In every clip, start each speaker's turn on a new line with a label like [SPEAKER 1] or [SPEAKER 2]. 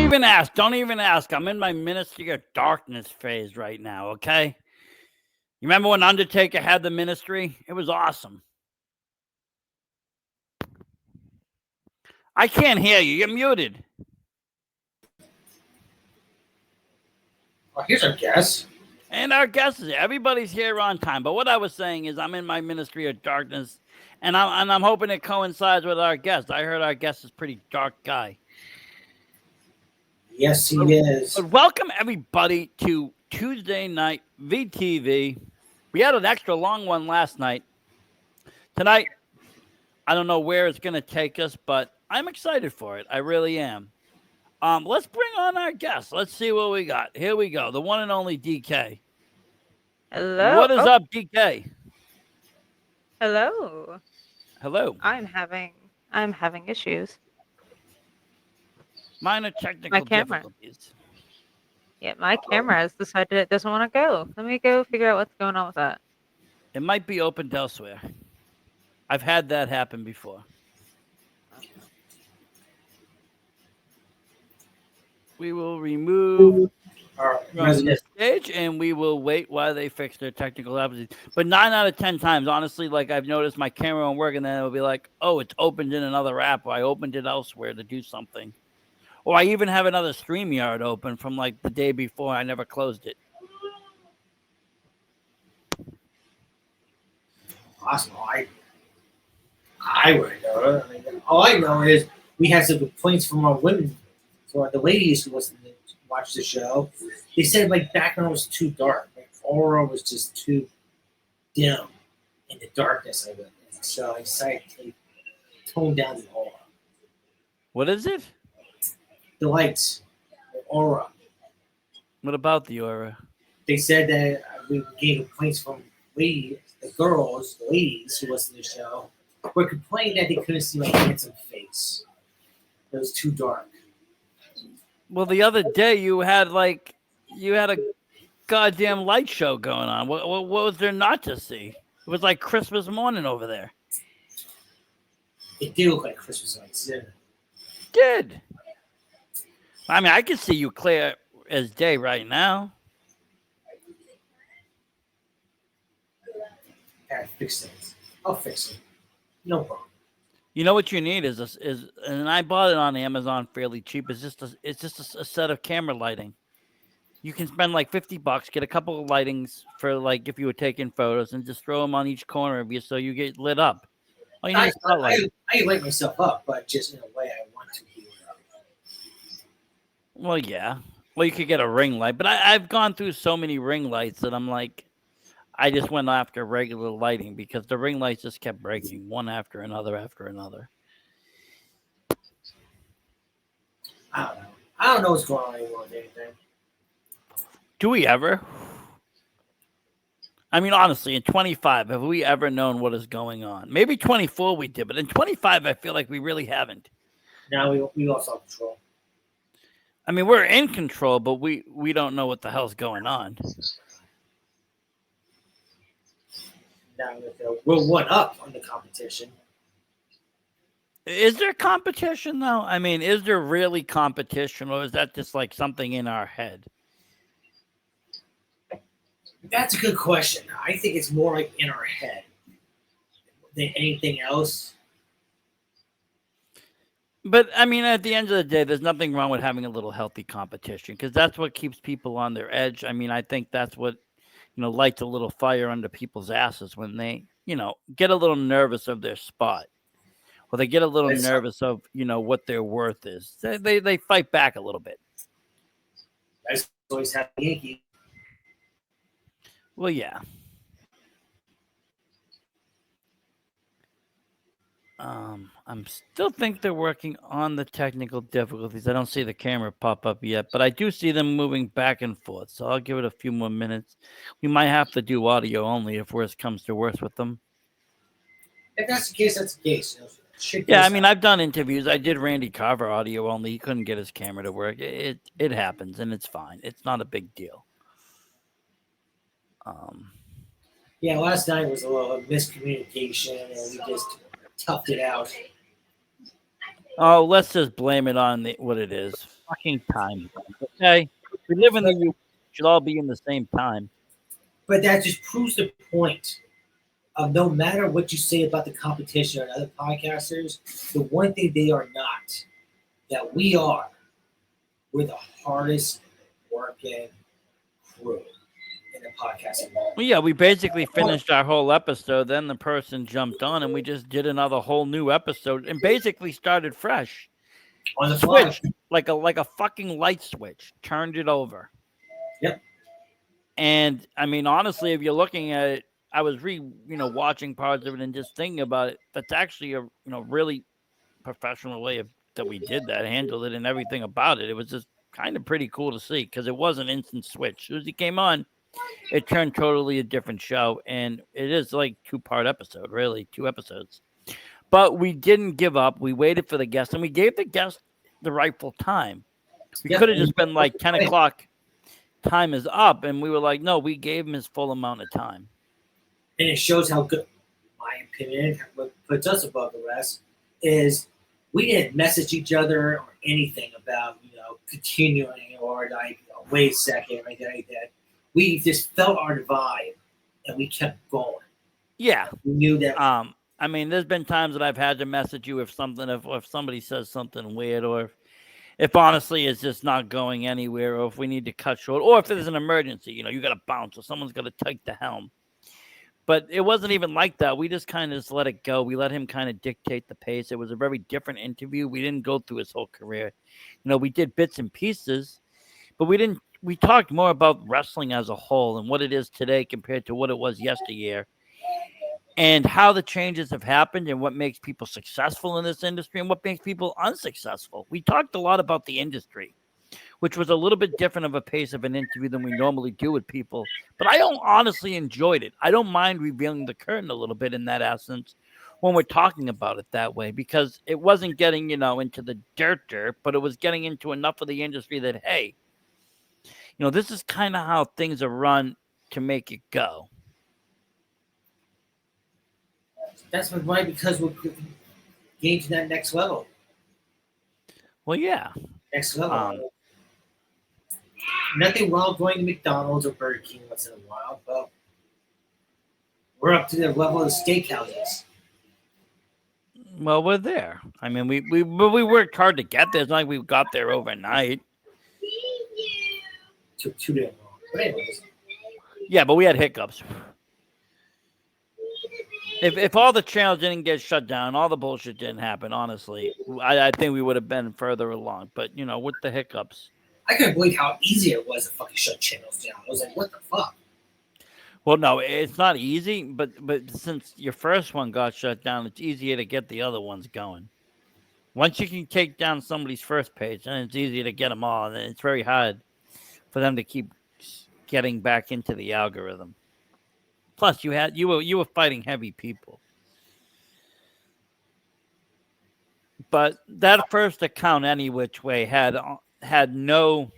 [SPEAKER 1] even ask. Don't even ask. I'm in my Ministry of Darkness phase right now, okay? You remember when Undertaker had the ministry? It was awesome. I can't hear you. You're muted.
[SPEAKER 2] Well, here's our guest.
[SPEAKER 1] And our guest is everybody's here on time. But what I was saying is I'm in my Ministry of Darkness, and I'm hoping it coincides with our guest. I heard our guest is a pretty dark guy.
[SPEAKER 2] Yes, he is.
[SPEAKER 1] But welcome everybody to Tuesday Night VTV. We had an extra long one last night. Tonight, I don't know where it's going to take us, but I'm excited for it. I really am. Let's bring on our guest. Let's see what we got. Here we go. The one and only D'Kay.
[SPEAKER 3] Hello.
[SPEAKER 1] What is up, D'Kay?
[SPEAKER 3] Hello.
[SPEAKER 1] Hello.
[SPEAKER 3] I'm having issues.
[SPEAKER 1] Minor technical difficulties.
[SPEAKER 3] Yeah, my camera has decided it doesn't want to go. Let me go figure out what's going on with that.
[SPEAKER 1] It might be opened elsewhere. I've had that happen before. We will remove from the stage and we will wait while they fix their technical difficulties. But 9 out of 10 times, honestly, like I've noticed my camera won't work and then it'll be like, oh, it's opened in another app or I opened it elsewhere to do something. Or I even have another StreamYard open from like the day before. I never closed it.
[SPEAKER 2] Awesome. I wouldn't know. I mean, all I know is we had some complaints from our women, for the ladies who listened to watch the show. They said my background was too dark. My aura was just too dim in the darkness of it. And so I decided to tone down the aura.
[SPEAKER 1] What is it?
[SPEAKER 2] The lights, the aura.
[SPEAKER 1] What about the aura?
[SPEAKER 2] They said that we gave complaints from ladies, the ladies who listened to the show, were complaining that they couldn't see my handsome face. It was too dark.
[SPEAKER 1] Well, the other day you had a goddamn light show going on. What was there not to see? It was like Christmas morning over there.
[SPEAKER 2] It did look like Christmas lights, didn't it?
[SPEAKER 1] Did. I mean, I can see you clear as day right now.
[SPEAKER 2] Gotta fix things. I'll fix it. No problem.
[SPEAKER 1] You know what you need is and I bought it on Amazon fairly cheap. It's just a set of camera lighting. You can spend like $50, get a couple of lightings for like if you were taking photos, and just throw them on each corner of you so you get lit up.
[SPEAKER 2] I light myself up, but just in a way I want to be lit up.
[SPEAKER 1] Well, yeah. Well, you could get a ring light, but I've gone through so many ring lights that I'm like, I just went after regular lighting because the ring lights just kept breaking one after another after another.
[SPEAKER 2] I don't know. I don't know what's going on anymore with anything.
[SPEAKER 1] Do we ever? I mean, honestly, in 25, have we ever known what is going on? Maybe 24 we did, but in 25, I feel like we really haven't.
[SPEAKER 2] Now we lost all control.
[SPEAKER 1] I mean, we're in control, but we don't know what the hell's going on.
[SPEAKER 2] Now we're one up on the competition.
[SPEAKER 1] Is there competition, though? I mean, is there really competition, or is that just like something in our head?
[SPEAKER 2] That's a good question. I think it's more like in our head than anything else.
[SPEAKER 1] But, I mean, at the end of the day, there's nothing wrong with having a little healthy competition because that's what keeps people on their edge. I mean, I think that's what, lights a little fire under people's asses when they, get a little nervous of their spot. Or they get a little nervous of, what their worth is. They fight back a little bit.
[SPEAKER 2] That's always happened to Yankees.
[SPEAKER 1] Well, yeah. I'm still think they're working on the technical difficulties. I don't see the camera pop up yet, but I do see them moving back and forth. So I'll give it a few more minutes. We might have to do audio only if worse comes to worse with them.
[SPEAKER 2] If that's the case, that's the case.
[SPEAKER 1] Yeah, I mean, I've done interviews. I did Randy Carver audio only. He couldn't get his camera to work. It happens, and it's fine. It's not a big deal.
[SPEAKER 2] Yeah, last night was a little miscommunication, and we just toughed it out.
[SPEAKER 1] Oh, let's just blame it on what it is. fucking time zone. Okay, we live in the U. Should all be in the same time.
[SPEAKER 2] But that just proves the point of no matter what you say about the competition or other podcasters, the one thing they are not, that we're the hardest working crew in the podcasting world.
[SPEAKER 1] Well, yeah, we basically finished our whole episode. Then the person jumped on, and we just did another whole new episode, and basically started fresh.
[SPEAKER 2] On the fly.
[SPEAKER 1] Switched like a fucking light switch, turned it over.
[SPEAKER 2] Yep.
[SPEAKER 1] And I mean, honestly, if you're looking at it, I was watching parts of it and just thinking about it. That's actually a really professional way that we did that, handled it, and everything about it. It was just kind of pretty cool to see because it was an instant switch. As soon as he came on, it turned totally a different show, and it is like 2-part episode, really 2 episodes. But we didn't give up. We waited for the guest, and we gave the guest the rightful time. We could have just been like 10 o'clock. Time is up, and we were like, no, we gave him his full amount of time.
[SPEAKER 2] And it shows how good, my opinion, what puts us above the rest, is we didn't message each other or anything about, continuing or like, wait a second, or anything like that. We just felt our vibe, and we kept going.
[SPEAKER 1] Yeah.
[SPEAKER 2] We knew that.
[SPEAKER 1] I mean, there's been times that I've had to message you if somebody says something weird, or if honestly it's just not going anywhere, or if we need to cut short, or if there's an emergency, you got to bounce, or someone's got to take the helm. But it wasn't even like that. We just kind of just let it go. We let him kind of dictate the pace. It was a very different interview. We didn't go through his whole career. We did bits and pieces, but we talked more about wrestling as a whole and what it is today compared to what it was yesteryear, and how the changes have happened and what makes people successful in this industry and what makes people unsuccessful. We talked a lot about the industry, which was a little bit different of a pace of an interview than we normally do with people. But I honestly enjoyed it. I don't mind revealing the curtain a little bit in that essence when we're talking about it that way, because it wasn't getting, into the dirt, but it was getting into enough of the industry that, hey, this is kind of how things are run to make it go.
[SPEAKER 2] That's right, because we're getting to that next level.
[SPEAKER 1] Well, yeah.
[SPEAKER 2] Next level. Nothing wrong going to McDonald's or Burger King once in a while, but we're up to the level of steakhouses.
[SPEAKER 1] Well, we're there. I mean, we worked hard to get there. It's not like we got there overnight.
[SPEAKER 2] Took 2 days long. But anyways.
[SPEAKER 1] Yeah, but we had hiccups. If all the channels didn't get shut down, all the bullshit didn't happen, honestly, I think we would have been further along. But, with the hiccups.
[SPEAKER 2] I couldn't believe how easy it was to fucking shut channels down. I was like, what the fuck?
[SPEAKER 1] Well, no, it's not easy, but since your first one got shut down, it's easier to get the other ones going. Once you can take down somebody's first page, then it's easier to get them all, and it's very hard for them to keep getting back into the algorithm. Plus, you were fighting heavy people. But that first account, any which way, had no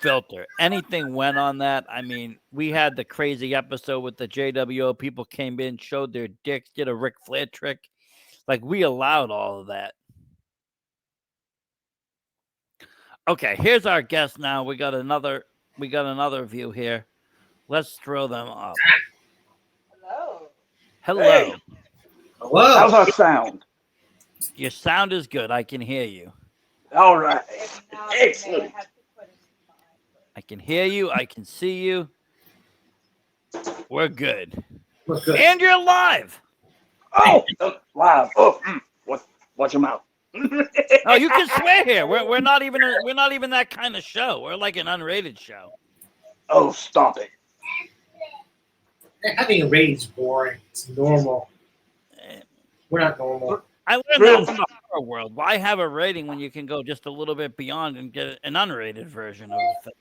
[SPEAKER 1] filter. Anything went on that. I mean, we had the crazy episode with the JWO. People came in, showed their dicks, did a Ric Flair trick. Like, we allowed all of that. Okay, here's our guest now. We got another view here. Let's throw them up. Hello.
[SPEAKER 2] Hey. Hello.
[SPEAKER 4] How's our sound?
[SPEAKER 1] Your sound is good. I can hear you.
[SPEAKER 4] All right. Excellent.
[SPEAKER 1] I can hear you. I can see you. We're good.
[SPEAKER 2] We're good.
[SPEAKER 1] And you're live.
[SPEAKER 4] Oh, live. Oh, watch your mouth.
[SPEAKER 1] Oh, you can swear here. We're not even that kind of show. We're like an unrated show.
[SPEAKER 4] Oh, stop it.
[SPEAKER 2] Having a rating is boring. It's normal. We're not normal.
[SPEAKER 1] I learned that from the horror world. Why have a rating when you can go just a little bit beyond and get an unrated version of the thing?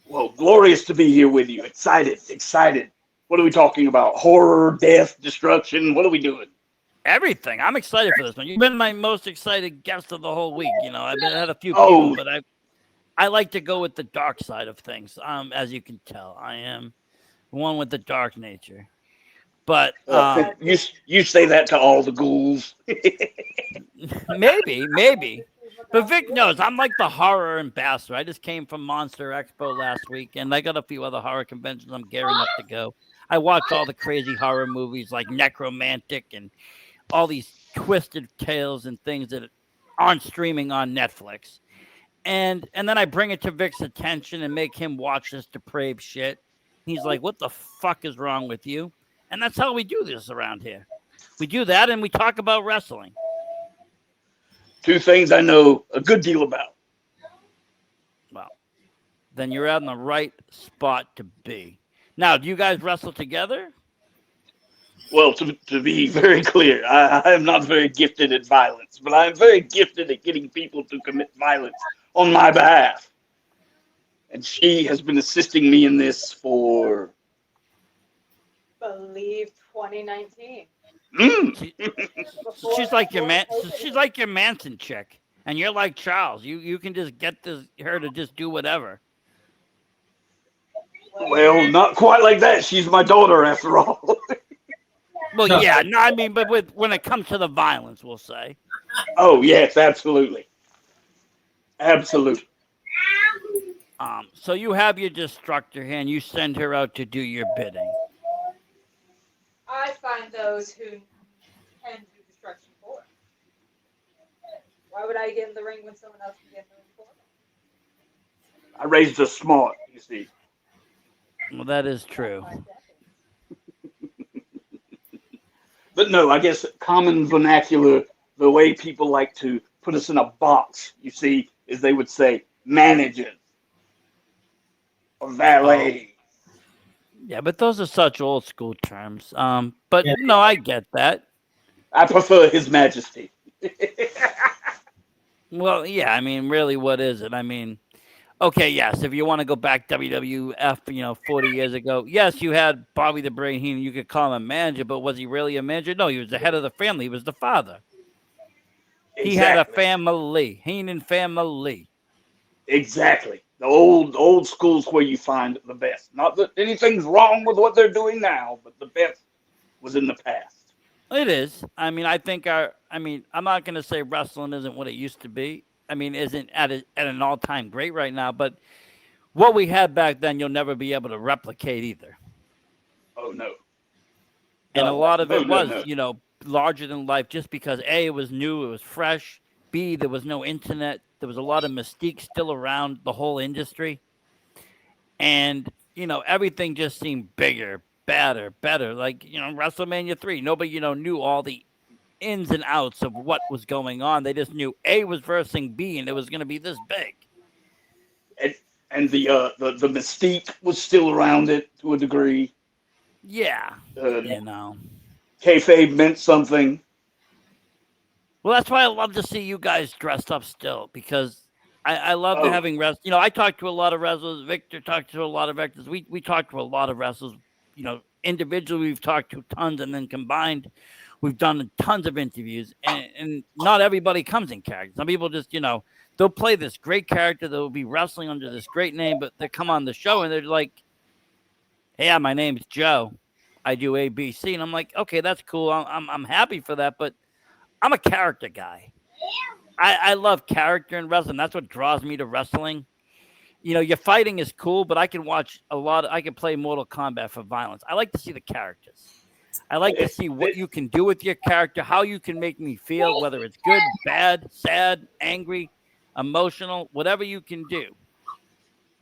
[SPEAKER 4] Well, glorious to be here with you. Excited. What are we talking about? Horror, death, destruction? What are we doing?
[SPEAKER 1] Everything. I'm excited for this one. You've been my most excited guest of the whole week. I've had a few people, but I like to go with the dark side of things. As you can tell, I am one with the dark nature. But
[SPEAKER 4] you say that to all the ghouls.
[SPEAKER 1] maybe. But Vic knows I'm like the horror ambassador. I just came from Monster Expo last week, and I got a few other horror conventions I'm gearing up to go. I watch all the crazy horror movies like Necromantic and all these twisted tales and things that aren't streaming on Netflix. And then I bring it to Vic's attention and make him watch this depraved shit. He's like, "What the fuck is wrong with you?" And that's how we do this around here. We do that, and we talk about wrestling.
[SPEAKER 4] Two things I know a good deal about.
[SPEAKER 1] Well, then you're in the right spot to be. Now, do you guys wrestle together?
[SPEAKER 4] Well, to be very clear, I am not very gifted at violence, but I'm very gifted at getting people to commit violence on my behalf. And she has been assisting me in this for...
[SPEAKER 5] Believe 2019.
[SPEAKER 1] She's like your man. She's like your Manson chick, and you're like Charles. You can just get her to just do whatever.
[SPEAKER 4] Well, not quite like that. She's my daughter, after all.
[SPEAKER 1] Well, yeah, no, I mean, but when it comes to the violence, we'll say.
[SPEAKER 4] Oh yes, absolutely, absolutely.
[SPEAKER 1] So you have your destructor here, and you send her out to do your bidding.
[SPEAKER 5] I find those who can do destruction for them. Why would I get in the ring when someone else can get in the ring for them?
[SPEAKER 4] I raised her smart, you see.
[SPEAKER 1] Well, that is true.
[SPEAKER 4] But no, I guess common vernacular, the way people like to put us in a box, you see, is they would say managers or valet.
[SPEAKER 1] Yeah, but those are such old school terms. But no, I get that.
[SPEAKER 4] I prefer His Majesty.
[SPEAKER 1] Well, yeah, I mean, really, what is it? I mean, okay, yes, if you want to go back WWF, 40 years ago, yes, you had Bobby the Brain Heenan. You could call him a manager, but was he really a manager? No, he was the head of the family. He was the father.
[SPEAKER 4] Exactly.
[SPEAKER 1] He had a family, Heenan family.
[SPEAKER 4] Exactly. The old school's where you find the best. Not that anything's wrong with what they're doing now, but the best was in the past.
[SPEAKER 1] It is. I mean, I'm not going to say wrestling isn't what it used to be. I mean, isn't at an all-time great right now, but what we had back then, you'll never be able to replicate either.
[SPEAKER 4] Oh, no.
[SPEAKER 1] And a lot of it was,
[SPEAKER 4] no.
[SPEAKER 1] larger than life just because, A, it was new, it was fresh. B, there was no internet. There was a lot of mystique still around the whole industry. And, everything just seemed bigger, better. Like, WrestleMania 3, nobody, knew all the ins and outs of what was going on. They just knew A was versing B, and it was going to be this big.
[SPEAKER 4] And the mystique was still around it to a degree.
[SPEAKER 1] Yeah.
[SPEAKER 4] Kayfabe meant something.
[SPEAKER 1] Well, that's why I love to see you guys dressed up still, because I love having wrestlers. I talked to a lot of wrestlers. Victor talked to a lot of wrestlers. We talked to a lot of wrestlers. Individually, we've talked to tons, and then combined, we've done tons of interviews. And not everybody comes in character. Some people just, they'll play this great character. They'll be wrestling under this great name, but they come on the show and they're like, "Yeah, my name's Joe. I do ABC," and I'm like, "Okay, that's cool. I'm happy for that, but I'm a character guy. I love character in wrestling. That's what draws me to wrestling. Your fighting is cool, but I can watch I can play Mortal Kombat for violence. I like to see the characters. I like to see what you can do with your character, how you can make me feel, whether it's good, bad, sad, angry, emotional, whatever you can do.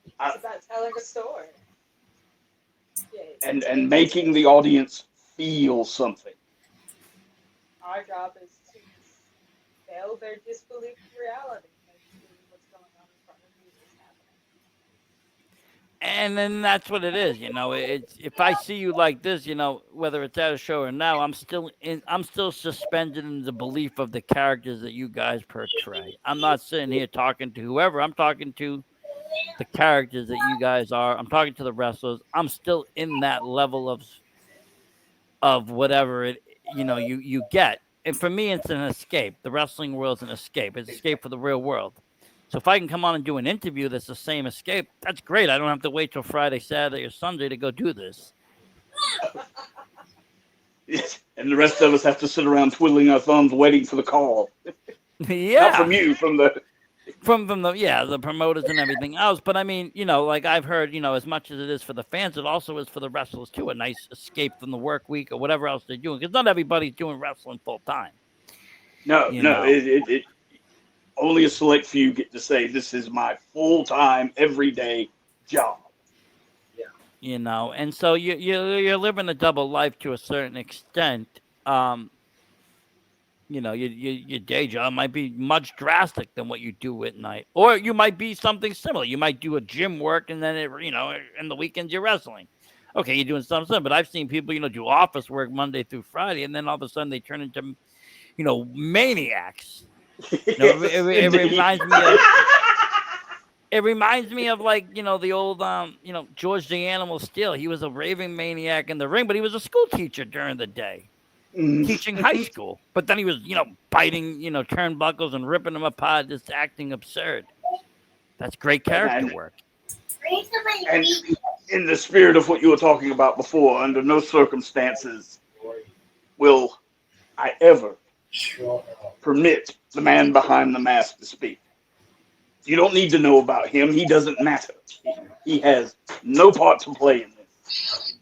[SPEAKER 5] It's about telling a story.
[SPEAKER 4] And making the audience feel something.
[SPEAKER 5] Our job is to fail their disbelief in reality. What's going on in front of you is happening.
[SPEAKER 1] And then that's what it is, It's if I see you like this, whether it's at a show or now, I'm still suspended in the belief of the characters that you guys portray. I'm not sitting here talking to whoever. I'm talking to the characters that you guys are. I'm talking to the wrestlers. I'm still in that level of whatever it you get. And for me, it's an escape. The wrestling world's an escape. It's an escape for the real world. So if I can come on and do an interview that's the same escape, that's great. I don't have to wait till Friday, Saturday, or Sunday to go do this.
[SPEAKER 4] And the rest of us have to sit around twiddling our thumbs, waiting for the call.
[SPEAKER 1] Yeah.
[SPEAKER 4] Not from you, from the
[SPEAKER 1] the promoters and everything else. But I mean, like I've heard, as much as it is for the fans, it also is for the wrestlers too. A nice escape from the work week or whatever else they're doing, because not everybody's doing wrestling full time.
[SPEAKER 4] No.
[SPEAKER 1] know.
[SPEAKER 4] It only a select few get to say this is my full-time, everyday job.
[SPEAKER 1] And so you're living a double life to a certain extent. Your day job might be much drastic than what you do at night, or you might be something similar. You might do a gym work, and then in the weekends you're wrestling. Okay, you're doing something similar, but I've seen people, do office work Monday through Friday, and then all of a sudden they turn into, maniacs. It reminds me of. It reminds me of like, the old, George the Animal Steel. He was a raving maniac in the ring, but he was a school teacher during the day, teaching high school. But then he was, biting, turnbuckles and ripping them apart, just acting absurd. That's great character work.
[SPEAKER 4] And in the spirit of what you were talking about before, under no circumstances will I ever permit the man behind the mask to speak. You don't need to know about him. He doesn't matter. He has no part to play in this.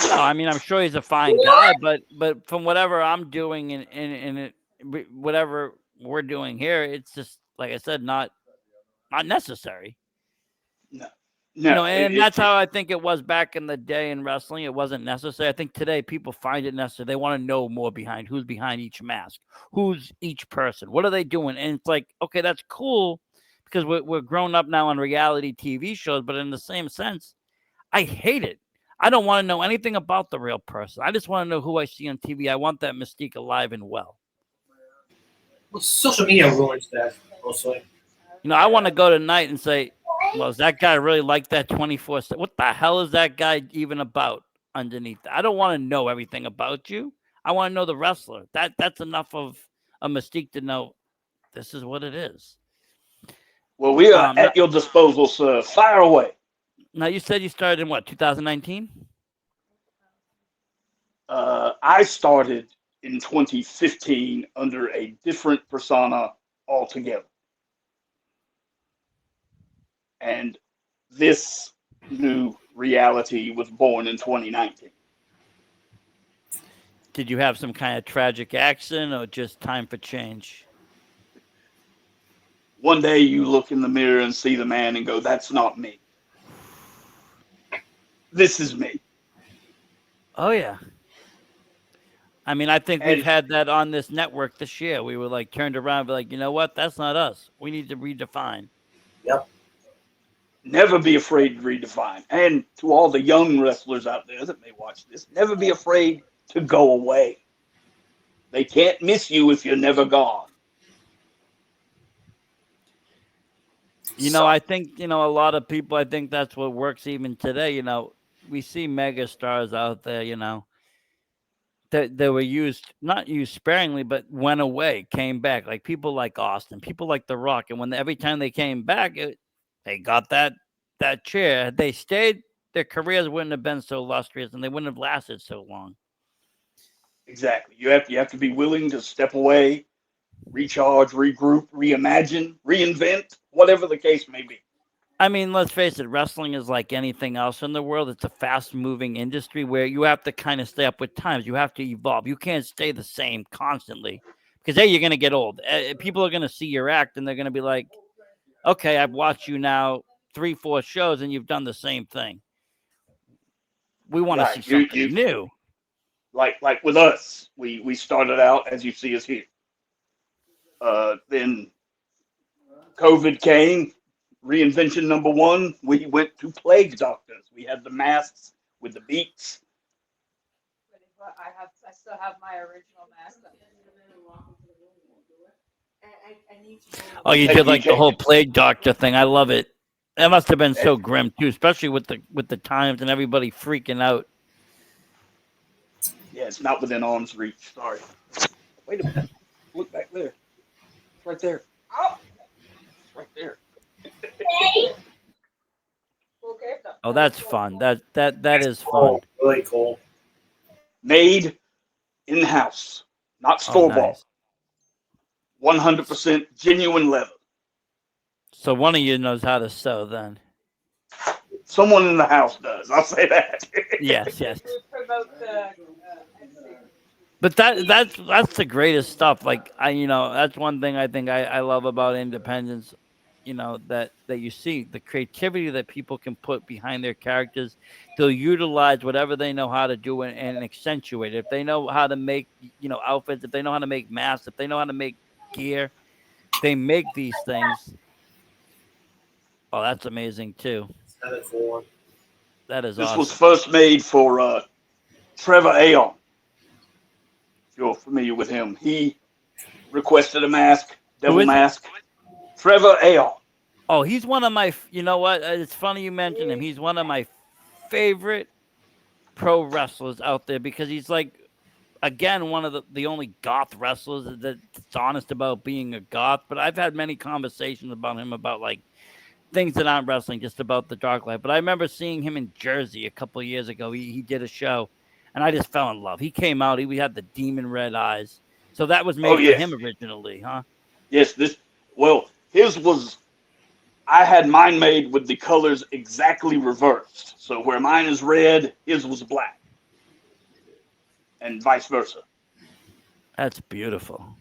[SPEAKER 1] No, I mean, I'm sure he's a fine guy, but from whatever I'm doing and whatever we're doing here, it's just, like I said, not necessary.
[SPEAKER 4] No.
[SPEAKER 1] And that's how I think it was back in the day in wrestling. It wasn't necessary. I think today people find it necessary. They want to know more behind who's behind each mask, who's each person, what are they doing, and it's like, okay, that's cool. Because we're grown up now on reality TV shows, but in the same sense, I hate it. I don't want to know anything about the real person. I just want to know who I see on TV. I want that mystique alive and well.
[SPEAKER 2] Well, social media ruins that mostly.
[SPEAKER 1] I want to go tonight and say, well, is that guy really like that 24/7? What the hell is that guy even about underneath? I don't want to know everything about you. I want to know the wrestler. That's enough of a mystique to know this is what it is.
[SPEAKER 4] Well, we are at your disposal, sir. Fire away.
[SPEAKER 1] Now, you said you started in what, 2019?
[SPEAKER 4] I started in 2015 under a different persona altogether. And this new reality was born in 2019.
[SPEAKER 1] Did you have some kind of tragic accident or just time for change?
[SPEAKER 4] One day you look in the mirror and see the man and go, that's not me. This is me.
[SPEAKER 1] Oh, yeah. I mean, I think we've had that on this network this year. We were like turned around and be like, you know what? That's not us. We need to redefine.
[SPEAKER 2] Yep.
[SPEAKER 4] Never be afraid to redefine. And to all the young wrestlers out there that may watch this, never be afraid to go away. They can't miss you if you're never gone.
[SPEAKER 1] I think, a lot of people, I think that's what works even today. We see mega stars out there, that they were not used sparingly, but went away, came back. Like people like Austin, people like The Rock. And every time they came back, they got that chair. Had they stayed, their careers wouldn't have been so illustrious and they wouldn't have lasted so long.
[SPEAKER 4] Exactly. You have to be willing to step away, recharge, regroup, reimagine, reinvent, whatever the case may be.
[SPEAKER 1] I mean, let's face it, wrestling is like anything else in the world. It's a fast-moving industry where you have to kind of stay up with times. You have to evolve. You can't stay the same constantly because, you're going to get old. People are going to see your act and they're going to be like, okay, I've watched you now 3-4 shows and you've done the same thing. We want to see something new.
[SPEAKER 4] Like with us, we started out as you see us here. Then COVID came, reinvention number one. We went to plague doctors. We had the masks with the beaks.
[SPEAKER 5] I still have my original mask.
[SPEAKER 1] Oh, you did like the whole plague doctor thing. I love it. That must have been so grim too, especially with the times and everybody freaking out.
[SPEAKER 4] Yeah, it's not within arm's reach. Sorry. Wait a minute. Look back there. It's right there.
[SPEAKER 5] Oh,
[SPEAKER 4] it's right there.
[SPEAKER 1] Oh, that's fun. That is fun.
[SPEAKER 2] Really cool.
[SPEAKER 4] Made in-house, not
[SPEAKER 1] Oh,
[SPEAKER 4] store-bought.
[SPEAKER 1] nice.
[SPEAKER 4] 100% genuine leather.
[SPEAKER 1] So one of you knows how to sew then.
[SPEAKER 4] Someone in the house does. I'll say that.
[SPEAKER 1] Yes, yes.
[SPEAKER 5] We promote the MC.
[SPEAKER 1] But that's the greatest stuff. Like that's one thing I think I love about independence. That you see the creativity that people can put behind their characters. They'll utilize whatever they know how to do and accentuate it. If they know how to make outfits, if they know how to make masks, if they know how to make gear, they make these things. Oh, that's amazing too.
[SPEAKER 2] Another cool one.
[SPEAKER 1] That is
[SPEAKER 4] This was
[SPEAKER 1] awesome.
[SPEAKER 4] first made for Trevor Aon. If you're familiar with him, he requested a mask,
[SPEAKER 1] Who
[SPEAKER 4] devil
[SPEAKER 1] is it?
[SPEAKER 4] mask. Trevor Aon.
[SPEAKER 1] Oh, he's one of my. You know what? It's funny you mentioned him. He's one of my favorite pro wrestlers out there because he's like, again, one of the only goth wrestlers that's honest about being a goth. But I've had many conversations about him about like things that aren't wrestling, just about the dark life. But I remember seeing him in Jersey a couple of years ago. He did a show, and I just fell in love. He came out. We had the demon red eyes. So that was
[SPEAKER 4] Oh
[SPEAKER 1] made for
[SPEAKER 4] yes,
[SPEAKER 1] him originally, huh?
[SPEAKER 4] yes. His was. I had mine made with the colors exactly reversed. So where mine is red, his was black, and vice versa.
[SPEAKER 1] That's beautiful.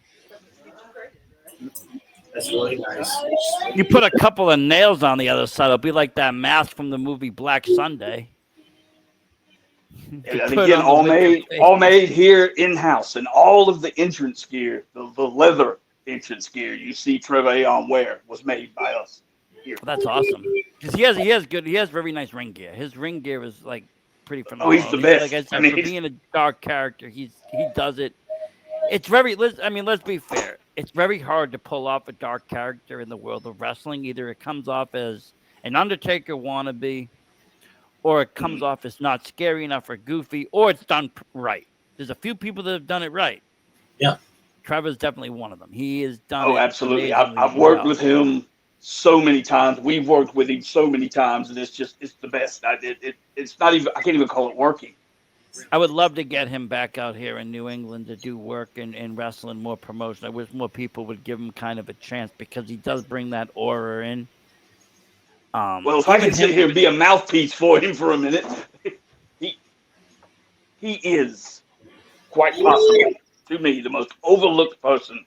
[SPEAKER 2] That's really nice.
[SPEAKER 1] You put a couple of nails on the other side, it'll be like that mask from the movie Black Sunday.
[SPEAKER 4] And again, all made here in house, and all of the entrance gear, the leather entrance gear you see Trevor Aon wear was made by us here.
[SPEAKER 1] That's awesome. Because he has very nice ring gear. His ring gear is like pretty
[SPEAKER 4] Oh,
[SPEAKER 1] phenomenal.
[SPEAKER 4] he's the best.
[SPEAKER 1] Like I said,
[SPEAKER 4] I mean,
[SPEAKER 1] for being a dark character, he does it. It's very. Let's be fair. It's very hard to pull off a dark character in the world of wrestling. Either it comes off as an Undertaker wannabe, or it comes off as not scary enough or goofy, or it's done right. There's a few people that have done it right.
[SPEAKER 2] Yeah.
[SPEAKER 1] Trevor's definitely one of them. He has done
[SPEAKER 4] oh,
[SPEAKER 1] it
[SPEAKER 4] absolutely.
[SPEAKER 1] amazingly
[SPEAKER 4] I've worked
[SPEAKER 1] well.
[SPEAKER 4] with him so many times. We've worked with him so many times, and it's the best. It's not even. I can't even call it working.
[SPEAKER 1] I would love to get him back out here in New England to do work in wrestling, more promotion. I wish more people would give him kind of a chance because he does bring that aura in.
[SPEAKER 4] Well, if I can sit here and be a mouthpiece for him for a minute, he is quite possibly, to me, the most overlooked person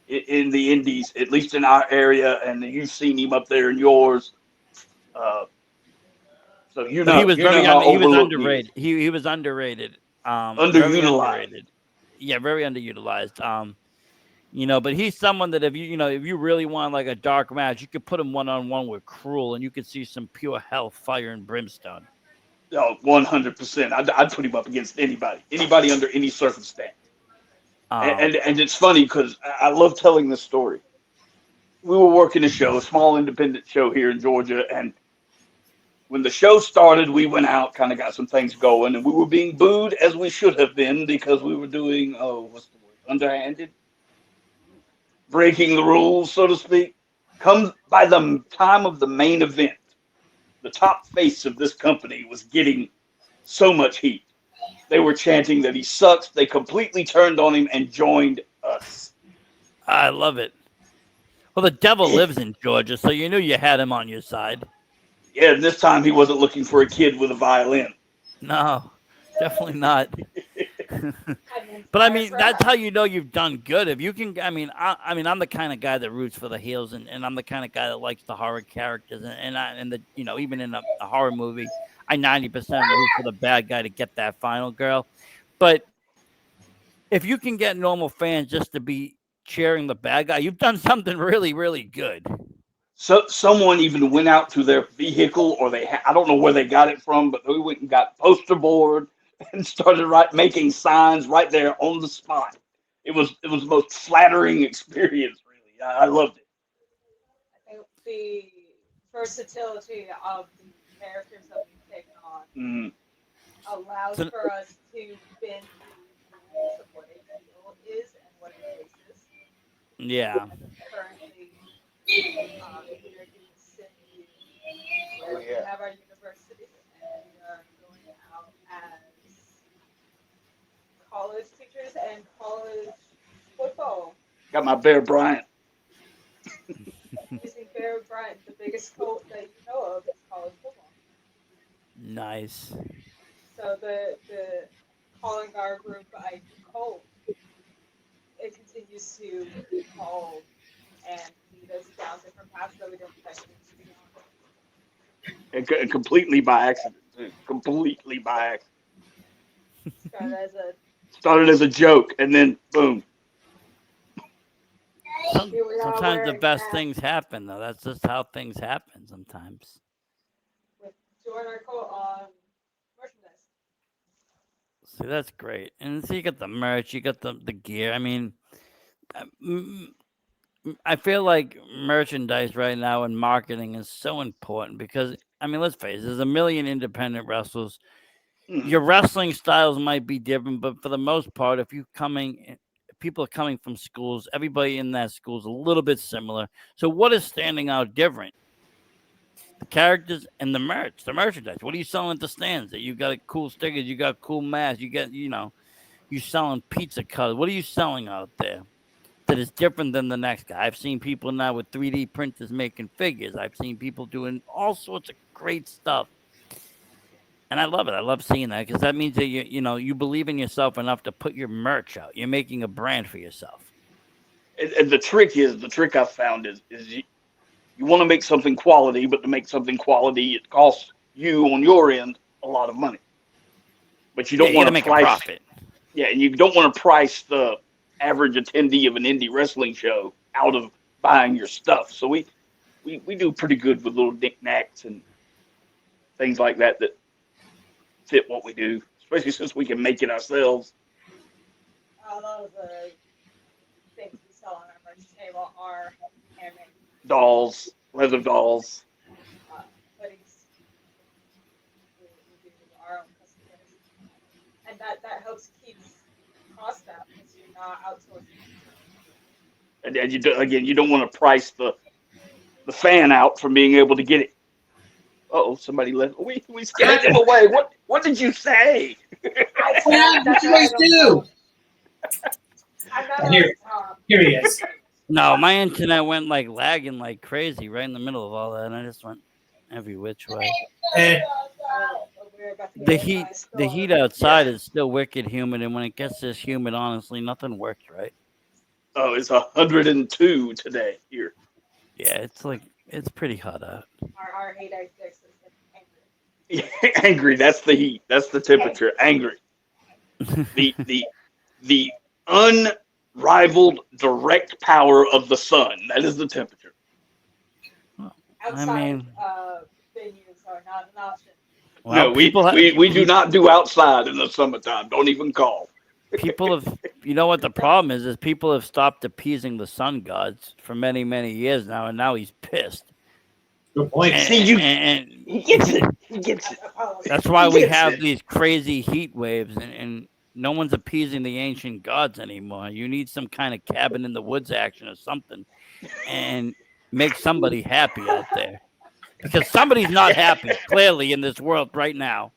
[SPEAKER 4] in the Indies, at least in our area, and you've seen him up there in yours. So
[SPEAKER 1] he was
[SPEAKER 4] he was
[SPEAKER 1] underrated. He was underrated. Very
[SPEAKER 4] underutilized.
[SPEAKER 1] underrated. Yeah, very underutilized. But he's someone that if you really want like a dark match, you could put him one-on-one with Cruel, and you could see some pure hell, fire, and brimstone.
[SPEAKER 4] Oh, 100%. I'd put him up against anybody under any circumstance. And it's funny because I love telling this story. We were working a small independent show here in Georgia, and when the show started, we went out, kind of got some things going, and we were being booed as we should have been because we were doing, what's the word, underhanded? Breaking the rules, so to speak. Come by the time of the main event, the top face of this company was getting so much heat. They were chanting that he sucks. They completely turned on him and joined us.
[SPEAKER 1] I love it. Well, the devil lives in Georgia, so you knew you had him on your side.
[SPEAKER 4] Yeah, and this time he wasn't looking for a kid with a violin.
[SPEAKER 1] No, definitely not. But I mean, that's how you know you've done good. If you can, I'm the kind of guy that roots for the heels, and I'm the kind of guy that likes the horror characters, even in a horror movie, I 90% root for the bad guy to get that final girl. But if you can get normal fans just to be cheering the bad guy, you've done something really, really good.
[SPEAKER 4] So someone even went out to their vehicle, or I don't know where they got it from, but they went and got poster board and started making signs right there on the spot. It was the most flattering experience, really. I loved it.
[SPEAKER 5] I think the versatility of the characters that we've taken on allows for us to bend the rules of what a heel is and what a face is.
[SPEAKER 1] Yeah.
[SPEAKER 5] Currently, introducing you where we have our university and we are going out as college teachers news and college football.
[SPEAKER 4] Got my Bear Bryant.
[SPEAKER 5] Using Bear Bryant, the biggest cult that you know of is college football.
[SPEAKER 1] Nice.
[SPEAKER 5] So the calling our group a cult, it continues to evolve and lead us down different paths that we don't expect to be on.
[SPEAKER 4] And completely by accident. Too. Completely by accident. Started as a joke, and then boom.
[SPEAKER 1] Sometimes the best things happen, though. That's just how things happen sometimes.
[SPEAKER 5] Join our cult on merchandise.
[SPEAKER 1] See, that's great. And so you got the merch, you got the gear. I mean, I feel like merchandise right now and marketing is so important because, I mean, let's face it, there's a million independent wrestlers. Your wrestling styles might be different, but for the most part, if people are coming from schools, everybody in that school is a little bit similar. So what is standing out different? The characters and the merchandise. What are you selling at the stands? That you got cool stickers, you got cool masks, you got, you're selling pizza cutters. What are you selling out there that is different than the next guy? I've seen people now with 3D printers making figures. I've seen people doing all sorts of great stuff. And I love it. I love seeing that because that means that you believe in yourself enough to put your merch out. You're making a brand for yourself.
[SPEAKER 4] And the trick I've found is you want to make something quality, but to make something quality, it costs you on your end a lot of money. But you don't want to
[SPEAKER 1] make a profit.
[SPEAKER 4] Yeah, and you don't want to price the average attendee of an indie wrestling show out of buying your stuff. So we do pretty good with little knickknacks and things like that fit what we do, especially since we can make it ourselves.
[SPEAKER 5] A lot of the things we sell on our merch table are handmade.
[SPEAKER 4] Dolls, leather dolls.
[SPEAKER 5] Hoodies. We do our own custom hoodies. And that helps keep costs down because you're not outsourcing.
[SPEAKER 4] And you don't want to price the fan out from being able to get it. Oh, somebody left. We scared him away. What did you say?
[SPEAKER 2] What you guys do? Here he is.
[SPEAKER 1] No, my internet went like lagging like crazy right in the middle of all that, and I just went every which way. The heat outside is still wicked humid, and when it gets this humid, honestly, nothing works right.
[SPEAKER 4] Oh, it's 102 today here.
[SPEAKER 1] Yeah, it's pretty hot out.
[SPEAKER 5] Our heat index is
[SPEAKER 4] angry. Angry. That's the heat. That's the temperature. Angry. The unrivaled direct power of the sun. That is the temperature.
[SPEAKER 5] Outside venues are not an option.
[SPEAKER 4] Well, no, we do not do outside in the summertime. Don't even call.
[SPEAKER 1] People have, you know what the problem is people have stopped appeasing the sun gods for many, many years now, and now he's pissed.
[SPEAKER 2] Good point.
[SPEAKER 4] He gets it. He gets it.
[SPEAKER 1] That's why we have these crazy heat waves, and no one's appeasing the ancient gods anymore. You need some kind of cabin in the woods action or something, and make somebody happy out there. Because somebody's not happy, clearly, in this world right now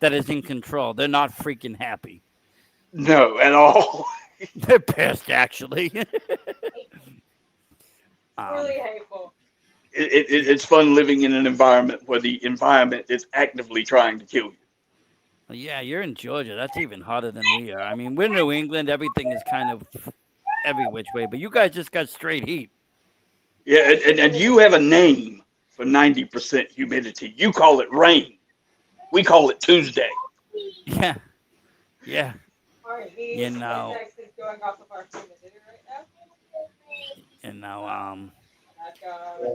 [SPEAKER 1] that is in control. They're not freaking happy.
[SPEAKER 4] No, at all.
[SPEAKER 1] They're pissed, actually.
[SPEAKER 5] Really hateful.
[SPEAKER 4] It's fun living in an environment where the environment is actively trying to kill you.
[SPEAKER 1] Yeah, you're in Georgia. That's even hotter than we are. I mean, we're New England. Everything is kind of every which way. But you guys just got straight heat.
[SPEAKER 4] Yeah, and you have a name for 90% humidity. You call it rain. We call it Tuesday.
[SPEAKER 1] Yeah. Yeah.
[SPEAKER 5] You know. Going off of our humidity right now.
[SPEAKER 1] You know,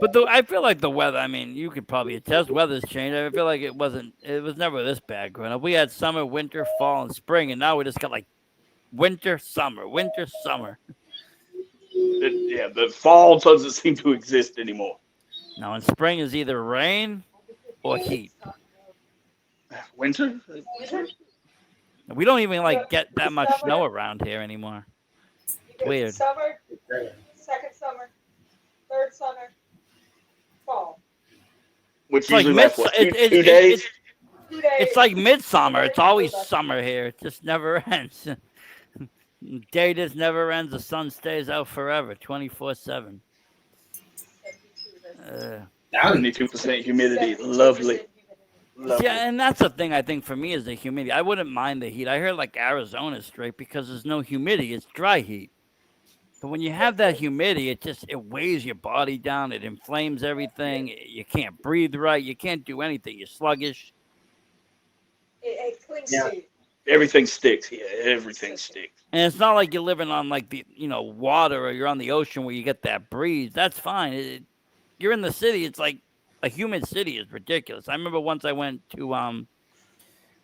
[SPEAKER 1] but I feel like the weather, I mean, you could probably attest weather's changed. I feel like it was never this bad growing up. We had summer, winter, fall, and spring, and now we just got like winter, summer.
[SPEAKER 4] The fall doesn't seem to exist anymore.
[SPEAKER 1] Now, in spring is either rain or heat.
[SPEAKER 4] Winter?
[SPEAKER 1] We don't even get that much snow around here anymore. Weird.
[SPEAKER 5] Summer, second summer, third summer, fall.
[SPEAKER 4] Which
[SPEAKER 1] like
[SPEAKER 4] usually lasts 2 days?
[SPEAKER 5] 2 days.
[SPEAKER 1] It's like midsummer. It's always summer here. It just never ends. Day just never ends. The sun stays out forever, 24/7.
[SPEAKER 4] 72% humidity. Lovely.
[SPEAKER 1] Yeah, and that's the thing I think for me is the humidity. I wouldn't mind the heat. I heard like Arizona's straight because there's no humidity. It's dry heat. But when you have that humidity, it weighs your body down. It inflames everything. You can't breathe right. You can't do anything. You're sluggish.
[SPEAKER 5] It clings to you.
[SPEAKER 4] Everything sticks. Yeah, everything sticks.
[SPEAKER 1] And it's not like you're living on like the water or you're on the ocean where you get that breeze. That's fine. You're in the city. It's like a humid city is ridiculous. I remember once I went to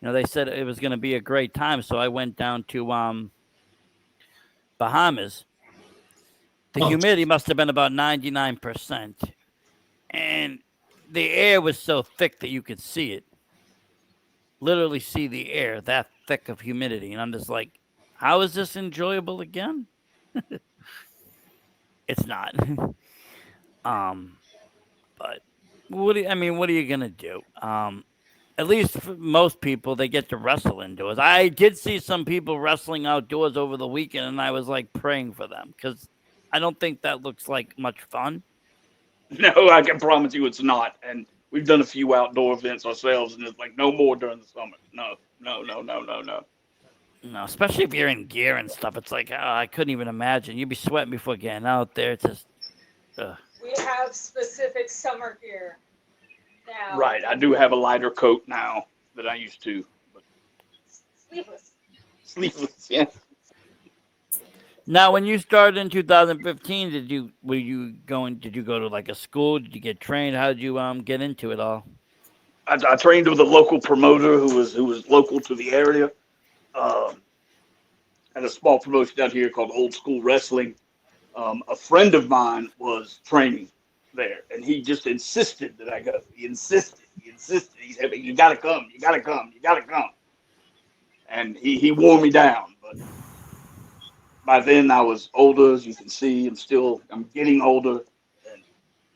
[SPEAKER 1] they said it was going to be a great time, so I went down to Bahamas. The humidity must have been about 99%. And the air was so thick that you could see it. Literally see the air, that thick of humidity. And I'm just like, how is this enjoyable again? It's not. But what are you going to do? At least for most people, they get to wrestle indoors. I did see some people wrestling outdoors over the weekend, and I was like praying for them because I don't think that looks like much fun.
[SPEAKER 4] No, I can promise you it's not. And we've done a few outdoor events ourselves, and it's like no more during the summer. No.
[SPEAKER 1] No, especially if you're in gear and stuff. It's like, I couldn't even imagine. You'd be sweating before getting out there. It's just...
[SPEAKER 5] We have specific summer gear now.
[SPEAKER 4] Right, I do have a lighter coat now than I used to. But... Sleeveless, yeah.
[SPEAKER 1] Now, when you started in 2015, did you go to like a school? Did you get trained? How did you get into it all?
[SPEAKER 4] I trained with a local promoter who was local to the area. Had a small promotion out here called Old School Wrestling. A friend of mine was training there, and he just insisted that I go. He insisted. He said, "You gotta come. You gotta come. You gotta come." And he wore me down, but by then I was older, as you can see. I'm getting older,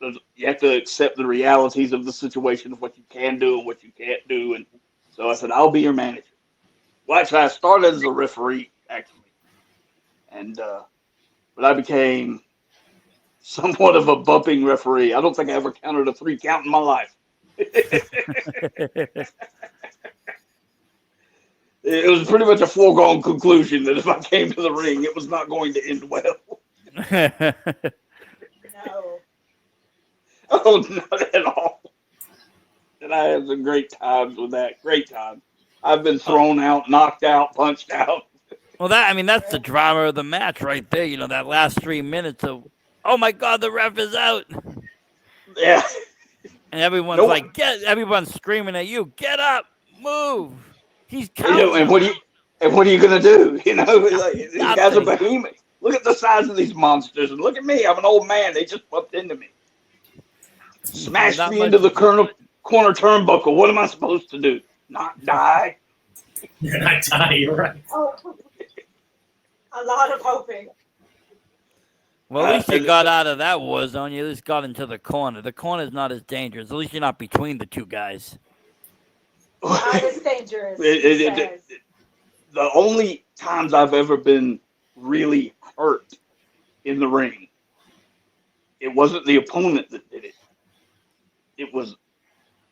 [SPEAKER 4] and you have to accept the realities of the situation of what you can do and what you can't do. And so I said, "I'll be your manager." Well, actually, I started as a referee, actually, and but I became somewhat of a bumping referee. I don't think I ever counted a 3 count in my life. It was pretty much a foregone conclusion that if I came to the ring, it was not going to end well.
[SPEAKER 5] No.
[SPEAKER 4] Oh, not at all. And I had some great times with that. Great times. I've been thrown out, knocked out, punched out.
[SPEAKER 1] Well, that's the drama of the match right there. That last 3 minutes of, oh my God, the ref is out.
[SPEAKER 4] Yeah.
[SPEAKER 1] And everyone's everyone's screaming at you, get up, move. He's counting.
[SPEAKER 4] And what are you gonna do? Like, these guys are behemoths. Look at the size of these monsters, and look at me. I'm an old man. They just bumped into me, smashed me into the corner turnbuckle. What am I supposed to do? Not die?
[SPEAKER 2] Not die. You're right.
[SPEAKER 5] Oh, a lot of hoping.
[SPEAKER 1] Well, at least you got out of that war zone. You at least got into the corner. The corner's not as dangerous. At least you're not between the two guys.
[SPEAKER 5] Not as dangerous.
[SPEAKER 4] The only times I've ever been really hurt in the ring, it wasn't the opponent that did it. It was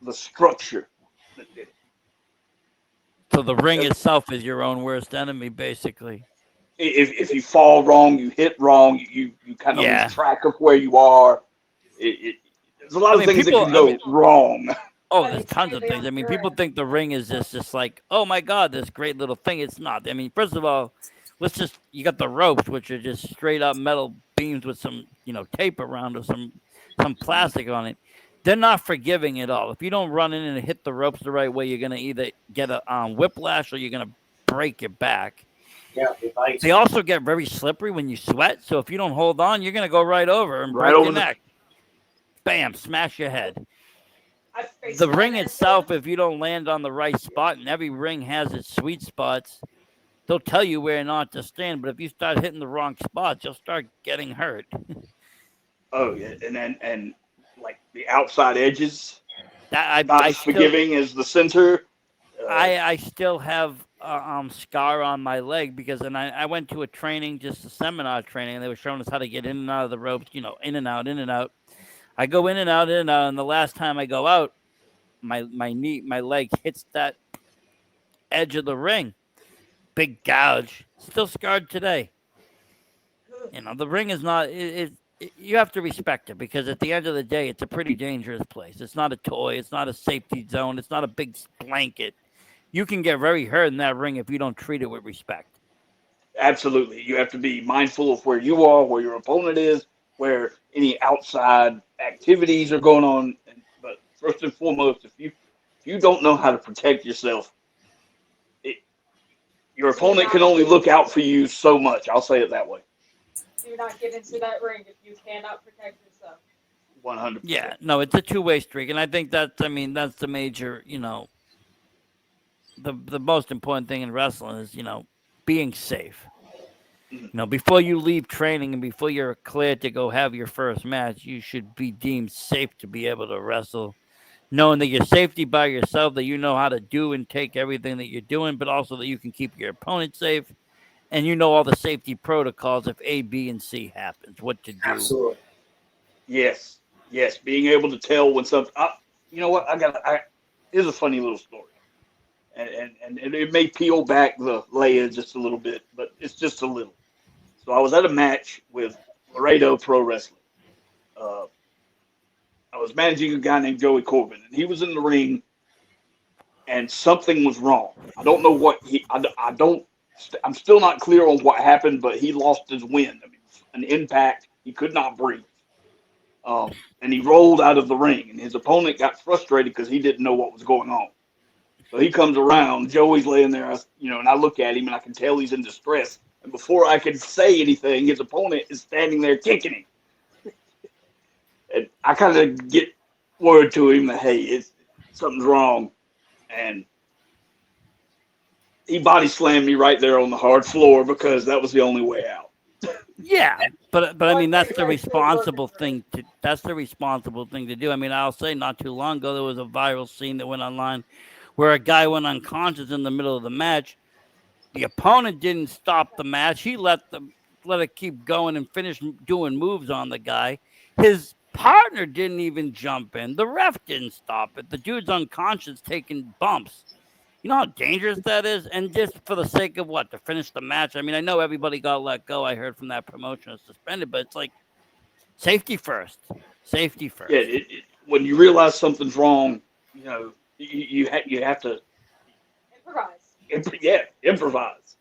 [SPEAKER 4] the structure that did it.
[SPEAKER 1] So the ring itself is your own worst enemy, basically.
[SPEAKER 4] If you fall wrong, you hit wrong, you kind of lose track of where you are. There's a lot of things that can go wrong.
[SPEAKER 1] Oh, there's tons of things. I mean, people think the ring is just like, oh my God, this great little thing. It's not. I mean, first of all, you got the ropes, which are just straight up metal beams with some, tape around or some plastic on it. They're not forgiving at all. If you don't run in and hit the ropes the right way, you're going to either get a whiplash or you're going to break your back.
[SPEAKER 2] Yeah,
[SPEAKER 1] they also get very slippery when you sweat. So if you don't hold on, you're going to go right over and break your neck. Bam, smash your head. The ring itself, if you don't land on the right spot, and every ring has its sweet spots, they'll tell you where not to stand. But if you start hitting the wrong spots, you'll start getting hurt.
[SPEAKER 4] Oh, yeah. And like the outside edges,
[SPEAKER 1] not
[SPEAKER 4] forgiving as the center.
[SPEAKER 1] I still have scar on my leg because then I went to a training, just a seminar training, and they were showing us how to get in and out of the ropes, in and out, in and out. I go in and out, in and out, and the last time I go out, my leg hits that edge of the ring. Big gouge. Still scarred today. The ring is not. You have to respect it because at the end of the day, it's a pretty dangerous place. It's not a toy. It's not a safety zone. It's not a big blanket. You can get very hurt in that ring if you don't treat it with respect.
[SPEAKER 4] Absolutely. You have to be mindful of where you are, where your opponent is, where any outside activities are going on. But first and foremost, if you don't know how to protect yourself, your opponent can only look out for you so much. I'll say it that way.
[SPEAKER 5] Do not get into that ring if you cannot protect yourself.
[SPEAKER 4] 100%.
[SPEAKER 1] Yeah, no, it's a two-way streak, and I think that's the major, the most important thing in wrestling is, being safe. Before you leave training and before you're cleared to go have your first match, you should be deemed safe to be able to wrestle, knowing that you're safety by yourself, that you know how to do and take everything that you're doing, but also that you can keep your opponent safe, and all the safety protocols if A, B, and C happens, what to do.
[SPEAKER 2] Absolutely.
[SPEAKER 4] Yes. Being able to tell when something. You know what? Here's a funny little story, and it may peel back the layer just a little bit, but it's just a little. So I was at a match with Laredo Pro Wrestling. I was managing a guy named Joey Corbin, and he was in the ring, and something was wrong. I don't know what I'm still not clear on what happened, but he lost his wind. I mean, an impact. He could not breathe. And he rolled out of the ring, and his opponent got frustrated because he didn't know what was going on. So he comes around, Joey's laying there, and I look at him, and I can tell he's in distress. And before I can say anything, his opponent is standing there kicking him. And I kind of get word to him that, hey, something's wrong. And he body slammed me right there on the hard floor because that was the only way out.
[SPEAKER 1] Yeah, but I mean that's the responsible thing to do. I mean, I'll say not too long ago there was a viral scene that went online where a guy went unconscious in the middle of the match. The opponent didn't stop the match. He let it keep going and finish doing moves on the guy. His partner didn't even jump in. The ref didn't stop it. The dude's unconscious taking bumps. You know how dangerous that is? And just for the sake of what? To finish the match? I mean, I know everybody got let go. I heard from that promotion was suspended, but it's like safety first. Safety first.
[SPEAKER 4] Yeah, when you realize something's wrong, you have to
[SPEAKER 5] improvise.
[SPEAKER 4] Improvise.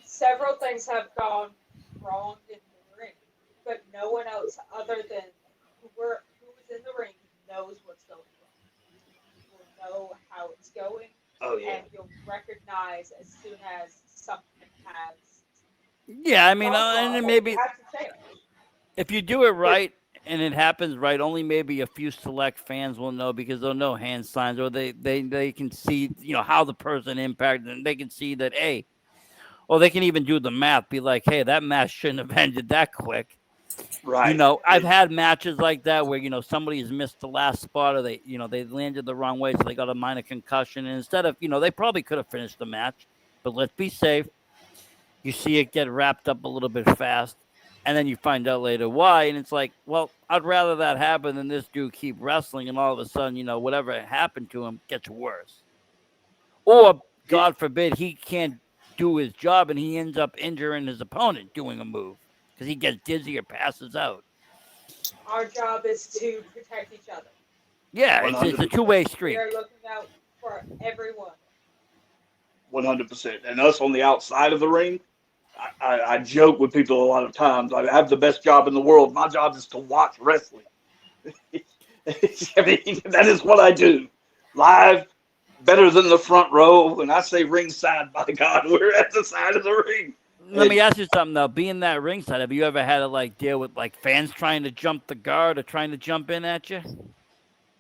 [SPEAKER 5] Several things have gone wrong in the ring, but no one else other than who is in the ring knows what's going on. You will know how it's going.
[SPEAKER 4] Oh, yeah.
[SPEAKER 5] And you'll recognize as soon as something has.
[SPEAKER 1] Yeah, I mean, and maybe
[SPEAKER 5] you have to change.
[SPEAKER 1] If you do it right and it happens right, only maybe a few select fans will know because they'll know hand signs or they can see how the person impacted and they can see that or they can even do the math, be like, hey, that match shouldn't have ended that quick.
[SPEAKER 4] Right.
[SPEAKER 1] I've had matches like that where, somebody's missed the last spot or they landed the wrong way. So they got a minor concussion. And instead of, they probably could have finished the match, but let's be safe. You see it get wrapped up a little bit fast and then you find out later why. And it's like, well, I'd rather that happen than this dude keep wrestling. And all of a sudden, whatever happened to him gets worse. Or God forbid, he can't do his job and he ends up injuring his opponent doing a move. Because he gets dizzy or passes out.
[SPEAKER 5] Our job is to protect each other.
[SPEAKER 1] Yeah, it's a two-way street.
[SPEAKER 5] We are looking out for everyone.
[SPEAKER 4] 100%. And us on the outside of the ring, I joke with people a lot of times. I have the best job in the world. My job is to watch wrestling. I mean, that is what I do. Live, better than the front row. When I say ringside, by God, we're at the side of the ring.
[SPEAKER 1] Let me ask you something though. Being that ringside, have you ever had to deal with fans trying to jump the guard or trying to jump in at you?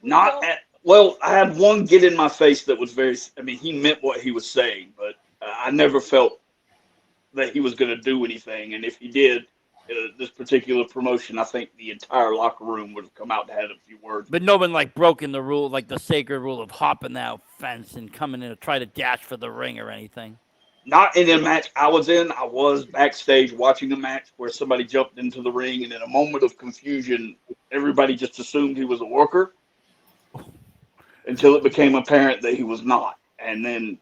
[SPEAKER 4] Well, I had one get in my face that was he meant what he was saying, but I never felt that he was going to do anything. And if he did, this particular promotion, I think the entire locker room would have come out and had a few words.
[SPEAKER 1] But no one broken the rule, the sacred rule of hopping that fence and coming in to try to dash for the ring or anything.
[SPEAKER 4] not in a match I was in. I was backstage watching a match where somebody jumped into the ring, and in a moment of confusion, everybody just assumed he was a worker until it became apparent that he was not, and then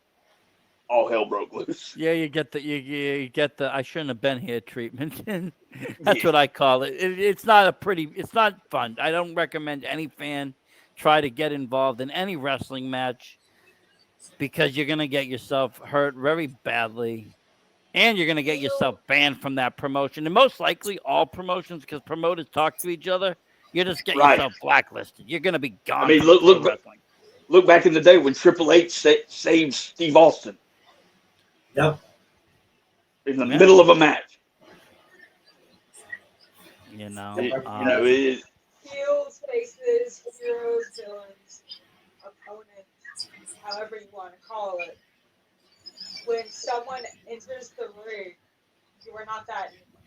[SPEAKER 4] all hell broke loose.
[SPEAKER 1] Yeah, you get the you get the I shouldn't have been here treatment. That's
[SPEAKER 4] Yeah.
[SPEAKER 1] what I call it. It's not a pretty. It's not fun. I don't recommend any fan try to get involved in any wrestling match because you're gonna get yourself hurt very badly, and you're gonna get yourself banned from that promotion. And most likely, all promotions, because promoters talk to each other, you just get
[SPEAKER 4] Right.
[SPEAKER 1] yourself blacklisted. You're gonna be gone.
[SPEAKER 4] I mean,
[SPEAKER 1] from pro
[SPEAKER 4] look
[SPEAKER 1] wrestling.
[SPEAKER 4] look back in the day when Triple H saved Steve Austin
[SPEAKER 2] Yep.
[SPEAKER 4] in the middle of a match.
[SPEAKER 1] You know,
[SPEAKER 5] Heels, faces, heroes, villains, opponents, however you want to call it. When someone enters the ring, you are not that anymore.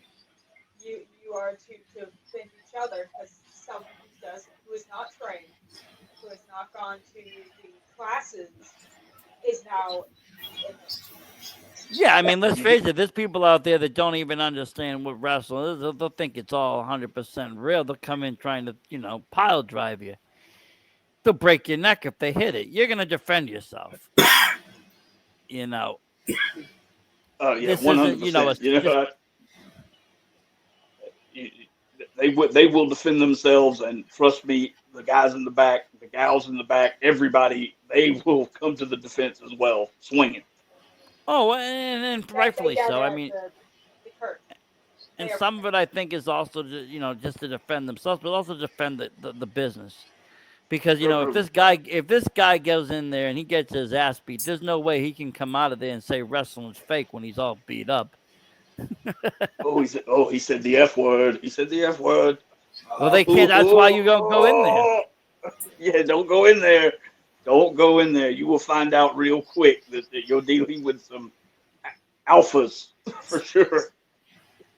[SPEAKER 5] You are to defend each other because someone who is not trained, who has not gone to the classes, is now in this.
[SPEAKER 1] yeah, I mean, let's face it. There's people out there that don't even understand what wrestling is. They'll think it's all 100% real. They'll come in trying to, pile drive you. They'll break your neck if they hit it. You're gonna defend yourself.
[SPEAKER 4] Oh yeah,
[SPEAKER 1] This
[SPEAKER 4] 100%.
[SPEAKER 1] isn't,
[SPEAKER 4] They will defend themselves, and trust me, the guys in the back, the gals in the back, everybody, they will come to the defense as well, swinging.
[SPEAKER 1] Oh, and rightfully so. I mean,
[SPEAKER 5] The curtain.
[SPEAKER 1] and some of it I think is also just to defend themselves, but also defend the business. Because if this guy goes in there and he gets his ass beat, there's no way he can come out of there and say wrestling's fake when he's all beat up.
[SPEAKER 4] He said the F word. He said the F word.
[SPEAKER 1] Well, they can't. That's why you don't go in there.
[SPEAKER 4] Yeah, don't go in there. Don't go in there. You will find out real quick that you're dealing with some alphas for sure.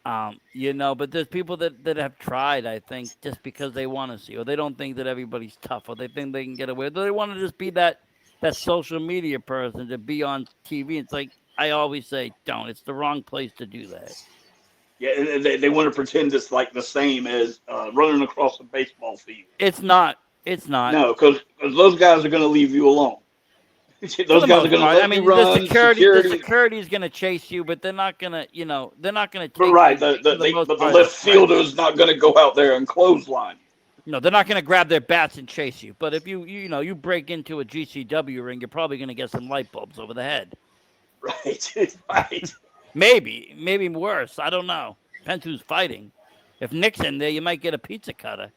[SPEAKER 1] But there's people that have tried, I think, just because they want to see, or they don't think that everybody's tough, or they think they can get away. They want to just be that social media person to be on TV. It's like I always say, don't. It's the wrong place to do that.
[SPEAKER 4] Yeah, and they want to pretend it's like the same as running across a baseball field.
[SPEAKER 1] It's not. It's not.
[SPEAKER 4] No, because those guys are going to leave you alone. Those guys are going to let you run.
[SPEAKER 1] The security is going to chase you, but they're not going to, they're not going to.
[SPEAKER 4] But right, the left fielder is not going to go out there and clothesline.
[SPEAKER 1] No, they're not going to grab their bats and chase you. But if you break into a GCW ring, you're probably going to get some light bulbs over the head.
[SPEAKER 4] Right, right.
[SPEAKER 1] Maybe worse. I don't know. Depends who's fighting. If Nick's in there, you might get a pizza cutter.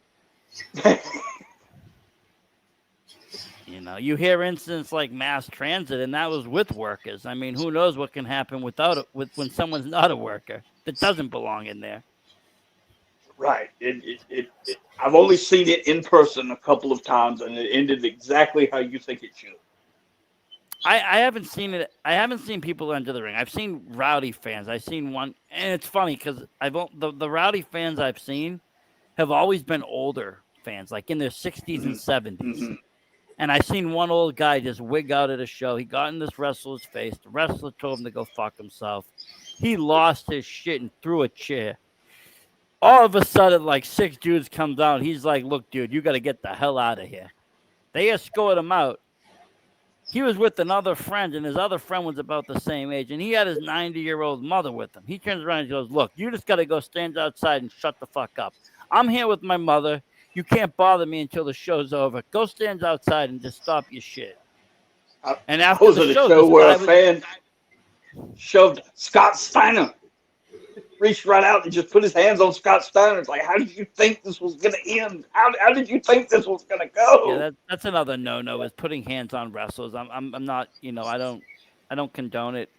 [SPEAKER 1] You hear incidents like mass transit, and that was with workers. I mean, who knows what can happen when someone's not a worker that doesn't belong in there.
[SPEAKER 4] Right. I've only seen it in person a couple of times, and it ended exactly how you think it should.
[SPEAKER 1] I haven't seen it. I haven't seen people enter the ring. I've seen rowdy fans. I've seen one, and it's funny because the rowdy fans I've seen have always been older fans, like in their 60s and 70s. Mm-hmm. And I seen one old guy just wig out at a show. He got in this wrestler's face. The wrestler told him to go fuck himself. He lost his shit and threw a chair. All of a sudden, like 6 dudes come down. He's like, look, dude, you got to get the hell out of here. They escort him out. He was with another friend, and his other friend was about the same age, and he had his 90-year-old mother with him. He turns around and goes, look, you just got to go stand outside and shut the fuck up. I'm here with my mother. You can't bother me until the show's over. Go stand outside and just stop your shit. And after the show
[SPEAKER 4] where a fan shoved Scott Steiner, reached right out and just put his hands on Scott Steiner. It's like, how did you think this was going to end? How did you think this was going to go?
[SPEAKER 1] Yeah, that's another no-no, is putting hands on wrestlers. I'm not, I don't condone it.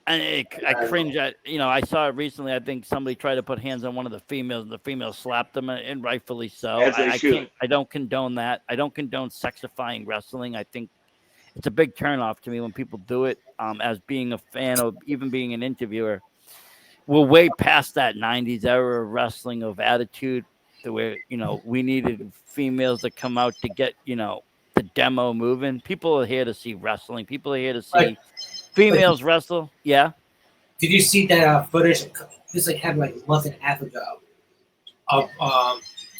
[SPEAKER 1] And I cringe at, I saw it recently. I think somebody tried to put hands on one of the females, and the female slapped them, and rightfully so. I don't condone that. I don't condone sexifying wrestling. I think it's a big turnoff to me when people do it. As being a fan or even being an interviewer, we're way past that 90s era of wrestling, of attitude, to where we needed females to come out to get the demo moving. People are here to see wrestling. People are here to see Females wrestle. Yeah.
[SPEAKER 2] Did you see that footage? This happened like a month and a half ago. Of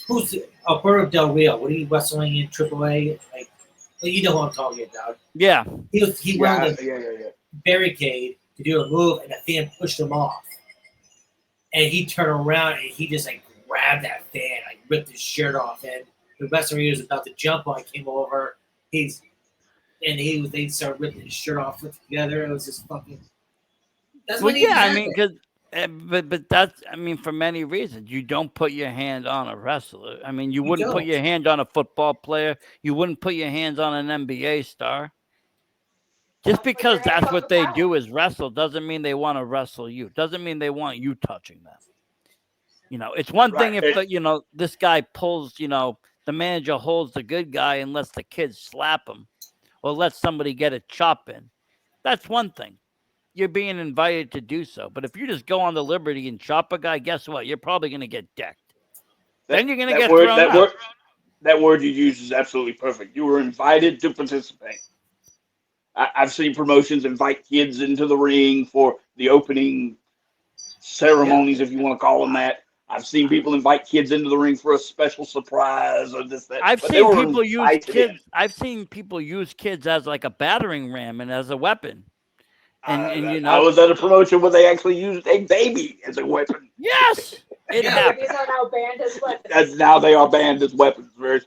[SPEAKER 2] who's Alberto Del Rio? What are you wrestling in AAA? Like, well, you know who I'm talking about.
[SPEAKER 1] Yeah.
[SPEAKER 2] He went on the barricade to do a move, and the fan pushed him off. And he turned around and he just grabbed that fan, ripped his shirt off, and the wrestler he was about to jump on came over. They started ripping his shirt off together. It was just fucking. That's
[SPEAKER 1] Well,
[SPEAKER 2] what
[SPEAKER 1] yeah, I mean, because, but that's, I mean, for many reasons, you don't put your hand on a wrestler. I mean, you wouldn't put your hand on a football player. You wouldn't put your hands on an NBA star. Just because that's what they do is wrestle doesn't mean they want to wrestle you. Doesn't mean they want you touching them. You know, it's one thing if this guy pulls, the manager holds the good guy and lets the kids slap him or lets somebody get a chop in. That's one thing. You're being invited to do so. But if you just go on the liberty and chop a guy, guess what? You're probably going to get decked. Then you're going to get thrown out.
[SPEAKER 4] That word you use is absolutely perfect. You were invited to participate. I've seen promotions invite kids into the ring for the opening ceremonies, if you want to call them that. I've seen people invite kids into the ring for a special surprise or this, that.
[SPEAKER 1] I've seen people use kids. I've seen people use kids as a battering ram and as a weapon. And
[SPEAKER 4] I was at a promotion where they actually used a baby as a weapon.
[SPEAKER 1] Yes, it happened.
[SPEAKER 5] Babies are now banned as weapons.
[SPEAKER 4] Now they are banned as weapons. Very.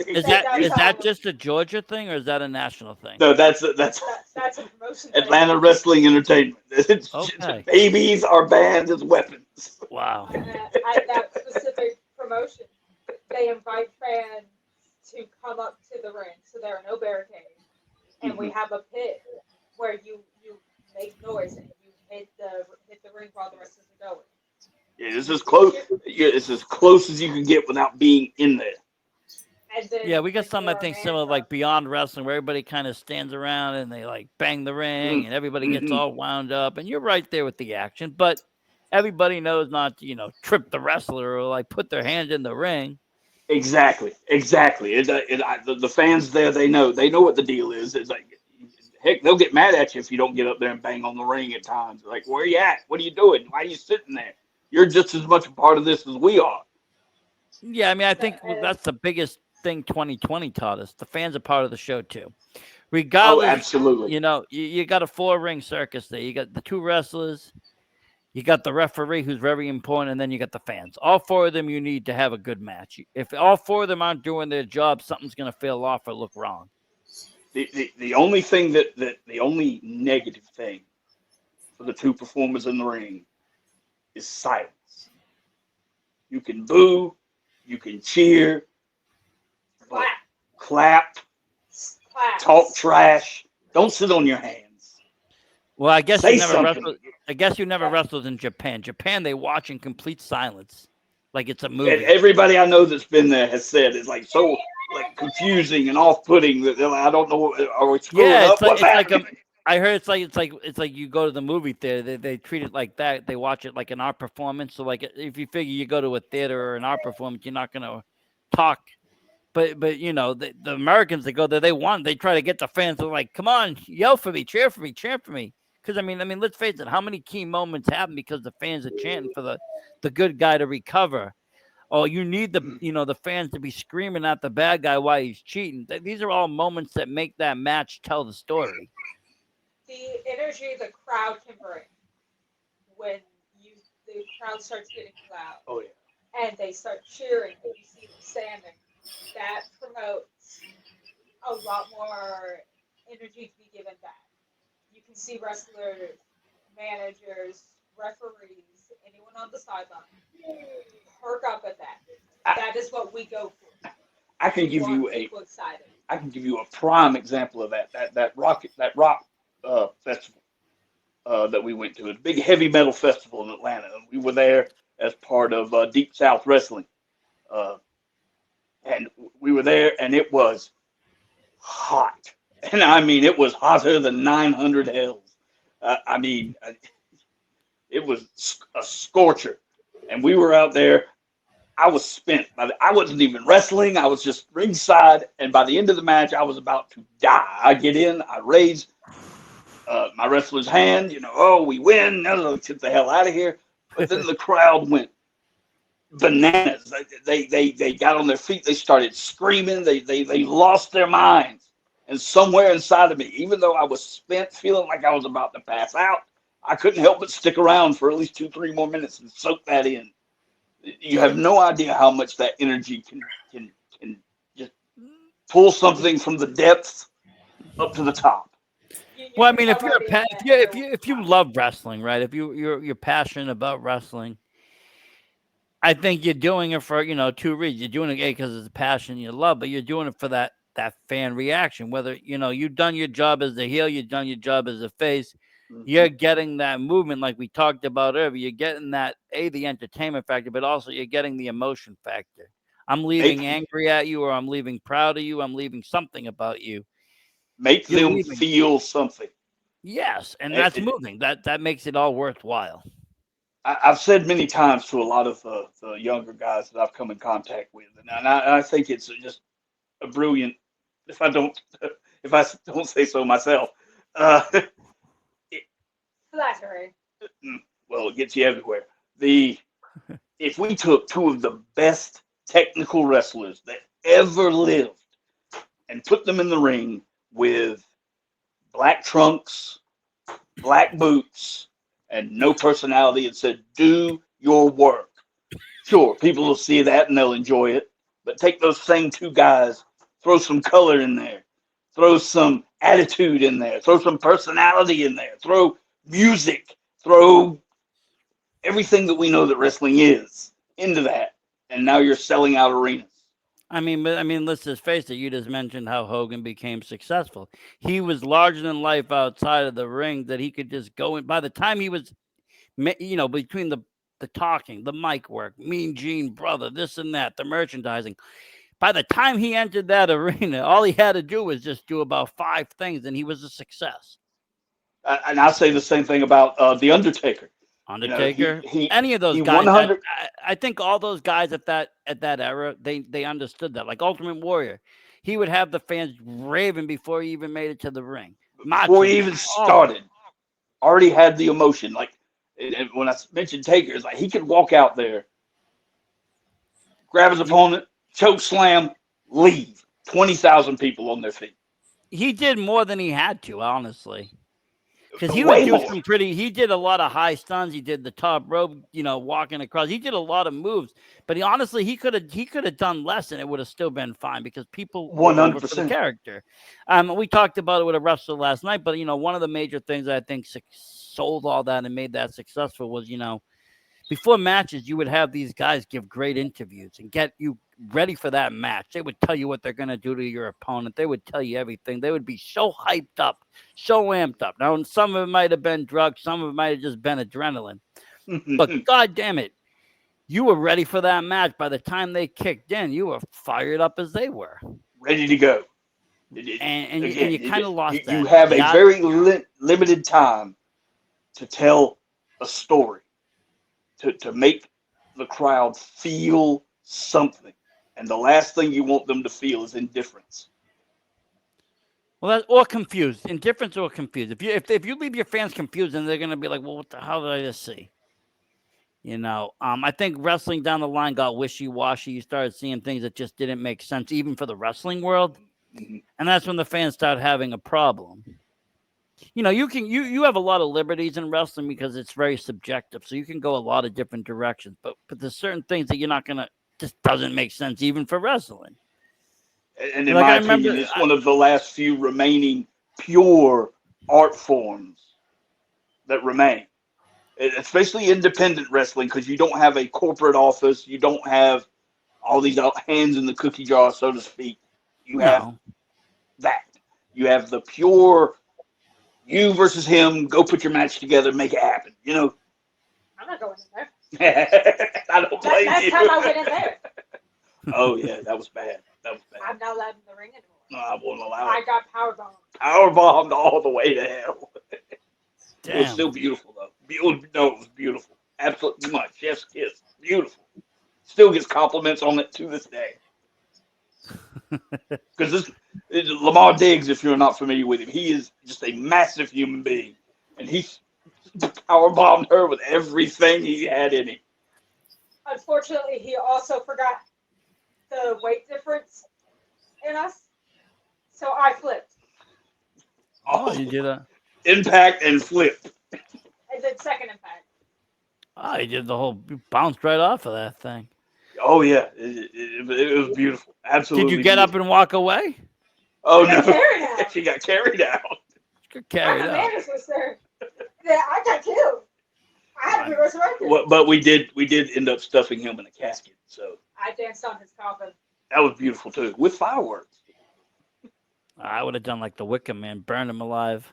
[SPEAKER 1] Is that just a Georgia thing or is that a national thing?
[SPEAKER 4] No, that's a promotion. Atlanta Wrestling Entertainment.
[SPEAKER 1] Okay.
[SPEAKER 4] Babies are banned as weapons.
[SPEAKER 1] Wow.
[SPEAKER 5] At that specific promotion, they invite fans to come up to the ring, so there are no barricades, and we have a pit where you make noise and you hit the ring while the wrestlers are going.
[SPEAKER 4] Yeah, it's as close. Yeah, it's as close as you can get without being in there.
[SPEAKER 5] And then
[SPEAKER 1] yeah, we got something I think similar like Beyond Wrestling, where everybody kind of stands around and they bang the ring, and everybody gets all wound up, and you're right there with the action, but everybody knows not to trip the wrestler or put their hand in the ring.
[SPEAKER 4] Exactly. The fans there, they know what the deal is. It's heck, they'll get mad at you if you don't get up there and bang on the ring at times. Where are you at? What are you doing? Why are you sitting there? You're just as much a part of this as we are.
[SPEAKER 1] Yeah, I mean, I think that's the biggest thing 2020 taught us. The fans are part of the show too. Regardless,
[SPEAKER 4] absolutely.
[SPEAKER 1] You got a 4-ring circus there. You got the 2 wrestlers, you got the referee who's very important, and then you got the fans. All 4 of them you need to have a good match. If all 4 of them aren't doing their job, something's going to fail off or look wrong.
[SPEAKER 4] The only thing the only negative thing for the 2 performers in the ring is silence. You can boo, you can cheer, clap, talk trash. Don't sit on your hands.
[SPEAKER 1] Well, I guess you never
[SPEAKER 4] wrestled.
[SPEAKER 1] wrestled in Japan. Japan, they watch in complete silence, like it's a movie.
[SPEAKER 4] And everybody I know that's been there has said it's so confusing and off-putting that I don't know. Are we screwing up?
[SPEAKER 1] I heard it's like you go to the movie theater. They treat it like that. They watch it like an art performance. So if you figure you go to a theater or an art performance, you're not going to talk. But the Americans that go there, they try to get the fans to come on, yell for me, cheer for me. Because I mean, let's face it, how many key moments happen because the fans are chanting for the good guy to recover? Oh, you need the fans to be screaming at the bad guy while he's cheating. These are all moments that make that match tell the story.
[SPEAKER 5] The energy the crowd can bring when the crowd starts getting loud.
[SPEAKER 4] Oh yeah.
[SPEAKER 5] And they start cheering and you see them standing. That promotes a lot more energy to be given back. You can see wrestlers, managers, referees, anyone on the sideline perk up at that. That is what we go for.
[SPEAKER 4] I can give you a prime example of that rock festival that we went to. A big heavy metal festival in Atlanta. We were there as part of Deep South Wrestling. And we were there, and it was hot. And I mean, it was hotter than 900 hells. It was a scorcher. And we were out there. I was spent. I wasn't even wrestling. I was just ringside. And by the end of the match, I was about to die. I get in, I raise my wrestler's hand, oh, we win. No, get the hell out of here. But then the crowd went bananas. They got on their feet. They started screaming. They lost their minds. And somewhere inside of me, even though I was spent, feeling like I was about to pass out, I couldn't help but stick around for at least 2-3 more minutes and soak that in. You have no idea how much that energy can just pull something from the depths up to the top.
[SPEAKER 1] Well, I mean, if you love wrestling, right? If you're passionate about wrestling, I think you're doing it for 2 reasons. You're doing it because it's a passion you love, but you're doing it for that fan reaction. Whether you've done your job as the heel, you've done your job as a face. You're getting that movement like we talked about earlier. You're getting that, the entertainment factor, but also you're getting the emotion factor. I'm leaving angry at you, or I'm leaving proud of you. I'm leaving something about you.
[SPEAKER 4] Make them feel something.
[SPEAKER 1] Yes, and that's moving. That makes it all worthwhile.
[SPEAKER 4] I've said many times to a lot of the younger guys that I've come in contact with, and I think it's just a brilliant, if I don't say so myself,
[SPEAKER 5] flattery.
[SPEAKER 4] Well, it gets you everywhere. If we took 2 of the best technical wrestlers that ever lived and put them in the ring with black trunks, black boots, and no personality, and said, do your work. Sure, people will see that and they'll enjoy it. But take those same 2 guys, throw some color in there, throw some attitude in there, throw some personality in there, throw music, throw everything that we know that wrestling is into that. And now you're selling out arenas.
[SPEAKER 1] I mean, let's just face it. You just mentioned how Hogan became successful. He was larger than life outside of the ring, that he could just go in. By the time he was, between the talking, the mic work, Mean Gene Brother, this and that, the merchandising. By the time he entered that arena, all he had to do was just do about 5 things, and he was a success.
[SPEAKER 4] And I say the same thing about The Undertaker.
[SPEAKER 1] Undertaker,
[SPEAKER 4] he
[SPEAKER 1] any of those guys. I think all those guys at that era, they understood that. Like Ultimate Warrior, he would have the fans raving before he even made it to the ring.
[SPEAKER 4] Before he even started, already had the emotion. Like, and when I mentioned Taker, it's like he could walk out there, grab his opponent, choke slam, leave. 20,000 people on their feet.
[SPEAKER 1] He did more than he had to, honestly. Because he would do some he did a lot of high stuns. He did the top rope, walking across. He did a lot of moves. But he could have done less, and it would have still been fine, because people
[SPEAKER 4] 100%
[SPEAKER 1] for the character. We talked about it with a wrestler last night, but one of the major things I think sold all that and made that successful was, before matches, you would have these guys give great interviews and get you ready for that match. They would tell you what they're going to do to your opponent. They would tell you everything. They would be so hyped up, so amped up. Now, some of it might have been drugs. Some of it might have just been adrenaline. But God damn it, you were ready for that match. By the time they kicked in, you were fired up as they were.
[SPEAKER 4] Ready to go.
[SPEAKER 1] And you kind of lost that.
[SPEAKER 4] You have a very limited time to tell a story, to make the crowd feel something. And the last thing you want them to feel is indifference.
[SPEAKER 1] Well, or confused. Indifference or confused. If you leave your fans confused, then they're going to be like, well, what the hell did I just see? I think wrestling down the line got wishy-washy. You started seeing things that just didn't make sense, even for the wrestling world. Mm-hmm. And that's when the fans started having a problem. You have a lot of liberties in wrestling because it's very subjective. So you can go a lot of different directions. But there's certain things that you're not going to, just doesn't make sense even for wrestling.
[SPEAKER 4] And in my opinion, it's one of the last few remaining pure art forms that remain. Especially independent wrestling, because you don't have a corporate office. You don't have all these hands in the cookie jar, so to speak. You have that. You have the pure you versus him, go put your match together, make it happen.
[SPEAKER 5] I'm not going in there.
[SPEAKER 4] I don't blame you.
[SPEAKER 5] Last time I went in there.
[SPEAKER 4] Oh, yeah, that was bad.
[SPEAKER 5] I'm not allowed in the ring anymore.
[SPEAKER 4] No, I won't allow it.
[SPEAKER 5] I got powerbombed.
[SPEAKER 4] Powerbombed all the way to hell.
[SPEAKER 1] Damn.
[SPEAKER 4] It was still beautiful, though. No, it was beautiful. Absolutely much. Chef's kiss. Beautiful. Still gets compliments on it to this day. Because Lamar Diggs, if you're not familiar with him, he is just a massive human being, and he powerbombed her with everything he had in him.
[SPEAKER 5] Unfortunately, he also forgot the weight difference in us, so I flipped.
[SPEAKER 1] Oh, you did a.
[SPEAKER 4] Impact and flip.
[SPEAKER 5] I did second impact.
[SPEAKER 1] Oh, you did the whole. You bounced right off of that thing.
[SPEAKER 4] Oh yeah, it was beautiful. Absolutely.
[SPEAKER 1] Did you get
[SPEAKER 4] beautiful.
[SPEAKER 1] up and walk away?
[SPEAKER 4] Oh
[SPEAKER 5] I got
[SPEAKER 4] no,
[SPEAKER 5] carried out.
[SPEAKER 4] she got carried out.
[SPEAKER 1] She got carried out.
[SPEAKER 5] Amanda was there. Yeah, I got killed. I had to be resurrected.
[SPEAKER 4] But we did end up stuffing him in a casket, so
[SPEAKER 5] I danced on his coffin.
[SPEAKER 4] that was beautiful too, with fireworks.
[SPEAKER 1] I would have done like the Wicker Man, burn him alive.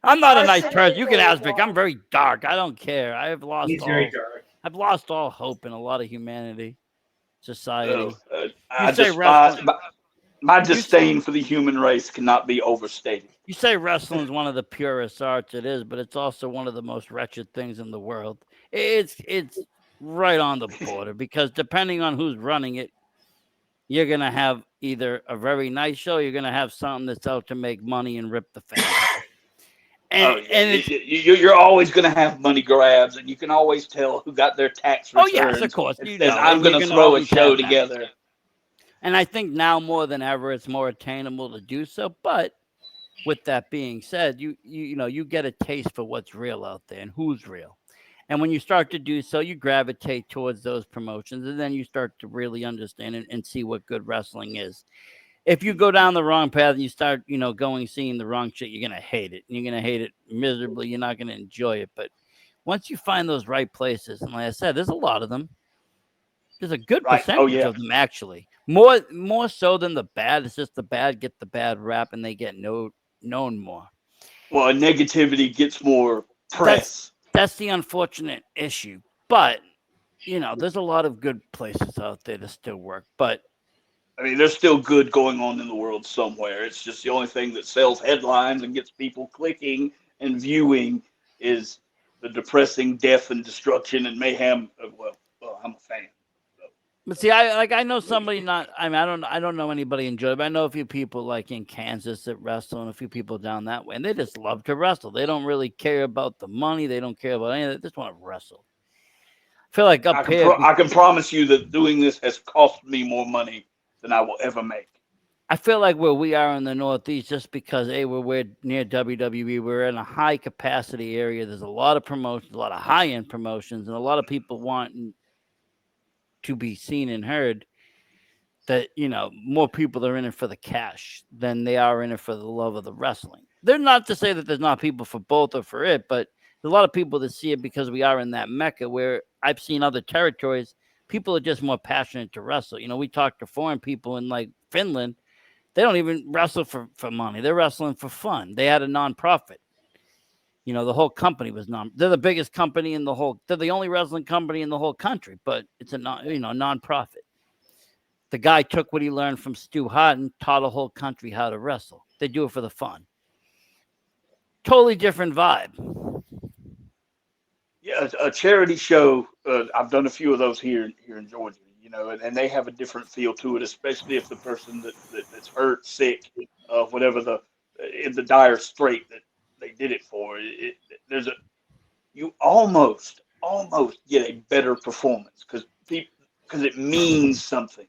[SPEAKER 1] I'm not a nice person. You can ask Vic. I'm very dark. I don't care. I've lost
[SPEAKER 2] He's
[SPEAKER 1] all.
[SPEAKER 2] very dark.
[SPEAKER 1] I've lost all hope in a lot of humanity, society.
[SPEAKER 4] I
[SPEAKER 1] say
[SPEAKER 4] despise
[SPEAKER 1] wrestling-
[SPEAKER 4] my disdain for the human race cannot be overstated.
[SPEAKER 1] You say wrestling is one of the purest arts. It is, but it's also one of the most wretched things in the world. It's right on the border because depending on who's running it, you're gonna have either a very nice show, you're gonna have something that's out to make money and rip the fans off. And
[SPEAKER 4] you're always going to have money grabs, and you can always tell who got their tax returns.
[SPEAKER 1] Oh yes, of course.
[SPEAKER 4] You know, I'm going to throw a show together.
[SPEAKER 1] And I think now more than ever, it's more attainable to do so. But with that being said, you know you get a taste for what's real out there and who's real. And when you start to do so, you gravitate towards those promotions, and then you start to really understand and see what good wrestling is. If you go down the wrong path and you start, seeing the wrong shit, you're going to hate it. And you're going to hate it miserably. You're not going to enjoy it. But once you find those right places, and like I said, there's a lot of them. There's a good percentage of them, actually. More so than the bad. It's just the bad get the bad rap and they get known more.
[SPEAKER 4] Well, negativity gets more press.
[SPEAKER 1] That's the unfortunate issue. But, there's a lot of good places out there that still work. But
[SPEAKER 4] I mean, there's still good going on in the world somewhere. It's just the only thing that sells headlines and gets people clicking and viewing is the depressing death and destruction and mayhem. Well, I'm a fan. So.
[SPEAKER 1] But see, I know somebody I don't know anybody in Georgia, but I know a few people like in Kansas that wrestle and a few people down that way, and they just love to wrestle. They don't really care about the money. They don't care about anything. They just want to wrestle. I feel like
[SPEAKER 4] I can promise you that doing this has cost me more money than I will ever make.
[SPEAKER 1] I feel like where we are in the Northeast, just because we're near WWE, we're in a high capacity area. There's a lot of promotions, a lot of high end promotions, and a lot of people wanting to be seen and heard. That more people are in it for the cash than they are in it for the love of the wrestling. They're not to say that there's not people for both or for it, but there's a lot of people that see it because we are in that mecca where I've seen other territories. People are just more passionate to wrestle. We talk to foreign people in like Finland. They don't even wrestle for money. They're wrestling for fun. They had a nonprofit. The whole company was they're the biggest company in the whole, they're the only wrestling company in the whole country, but it's a nonprofit. The guy took what he learned from Stu Hart and taught a whole country how to wrestle. They do it for the fun. Totally different vibe.
[SPEAKER 4] Yeah, a charity show. I've done a few of those here in Georgia, and they have a different feel to it, especially if the person that's hurt, sick, whatever in the dire strait that they did it for. You almost get a better performance because it means something.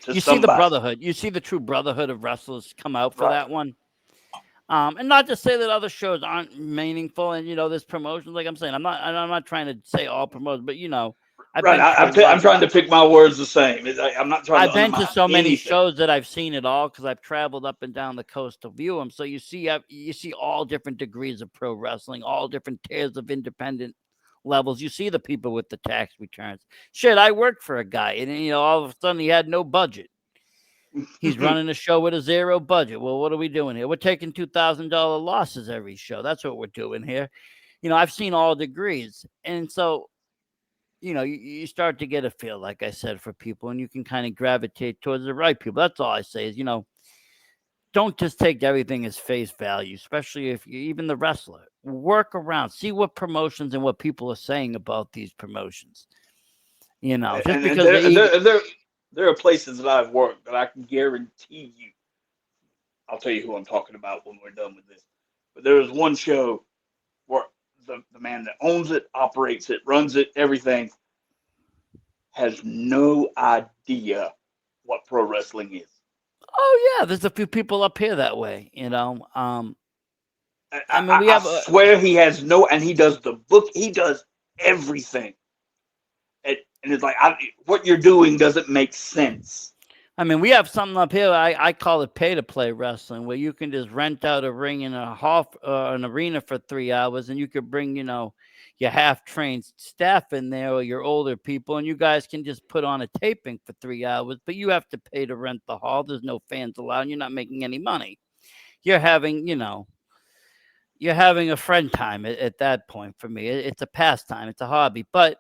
[SPEAKER 1] You see the brotherhood. You see the true brotherhood of wrestlers come out for that one. And not to say that other shows aren't meaningful, and there's promotions. Like I'm saying, I'm not trying to say all promotions, but
[SPEAKER 4] I'm trying to pick my words the same. I'm not trying.
[SPEAKER 1] I've been to so many shows that I've seen it all because I've traveled up and down the coast to view them. So you see all different degrees of pro wrestling, all different tiers of independent levels. You see the people with the tax returns. Shit, I worked for a guy, and all of a sudden he had no budget. He's running a show with a zero budget. Well, what are we doing here? We're taking $2,000 losses every show. That's what we're doing here. I've seen all degrees. And so, you start to get a feel, like I said, for people, and you can kind of gravitate towards the right people. That's all I say is, don't just take everything as face value, especially if you even the wrestler. Work around, see what promotions and what people are saying about these promotions. Just because
[SPEAKER 4] There are places that I've worked that I can guarantee you. I'll tell you who I'm talking about when we're done with this. But there was one show where the man that owns it, operates it, runs it, everything, has no idea what pro wrestling is.
[SPEAKER 1] Oh yeah, there's a few people up here that way. You know, I mean,
[SPEAKER 4] I swear he has no, and he does the book, he does everything. And it's like, what you're doing doesn't make sense.
[SPEAKER 1] I mean, we have something up here. I call it pay-to-play wrestling, where you can just rent out a ring in an arena for 3 hours, and you could bring, you know, your half-trained staff in there or your older people, and you guys can just put on a taping for 3 hours. But you have to pay to rent the hall. There's no fans allowed. And you're not making any money. You're having, you know, you're having a friend time at that point. For me, it's a pastime. It's a hobby. But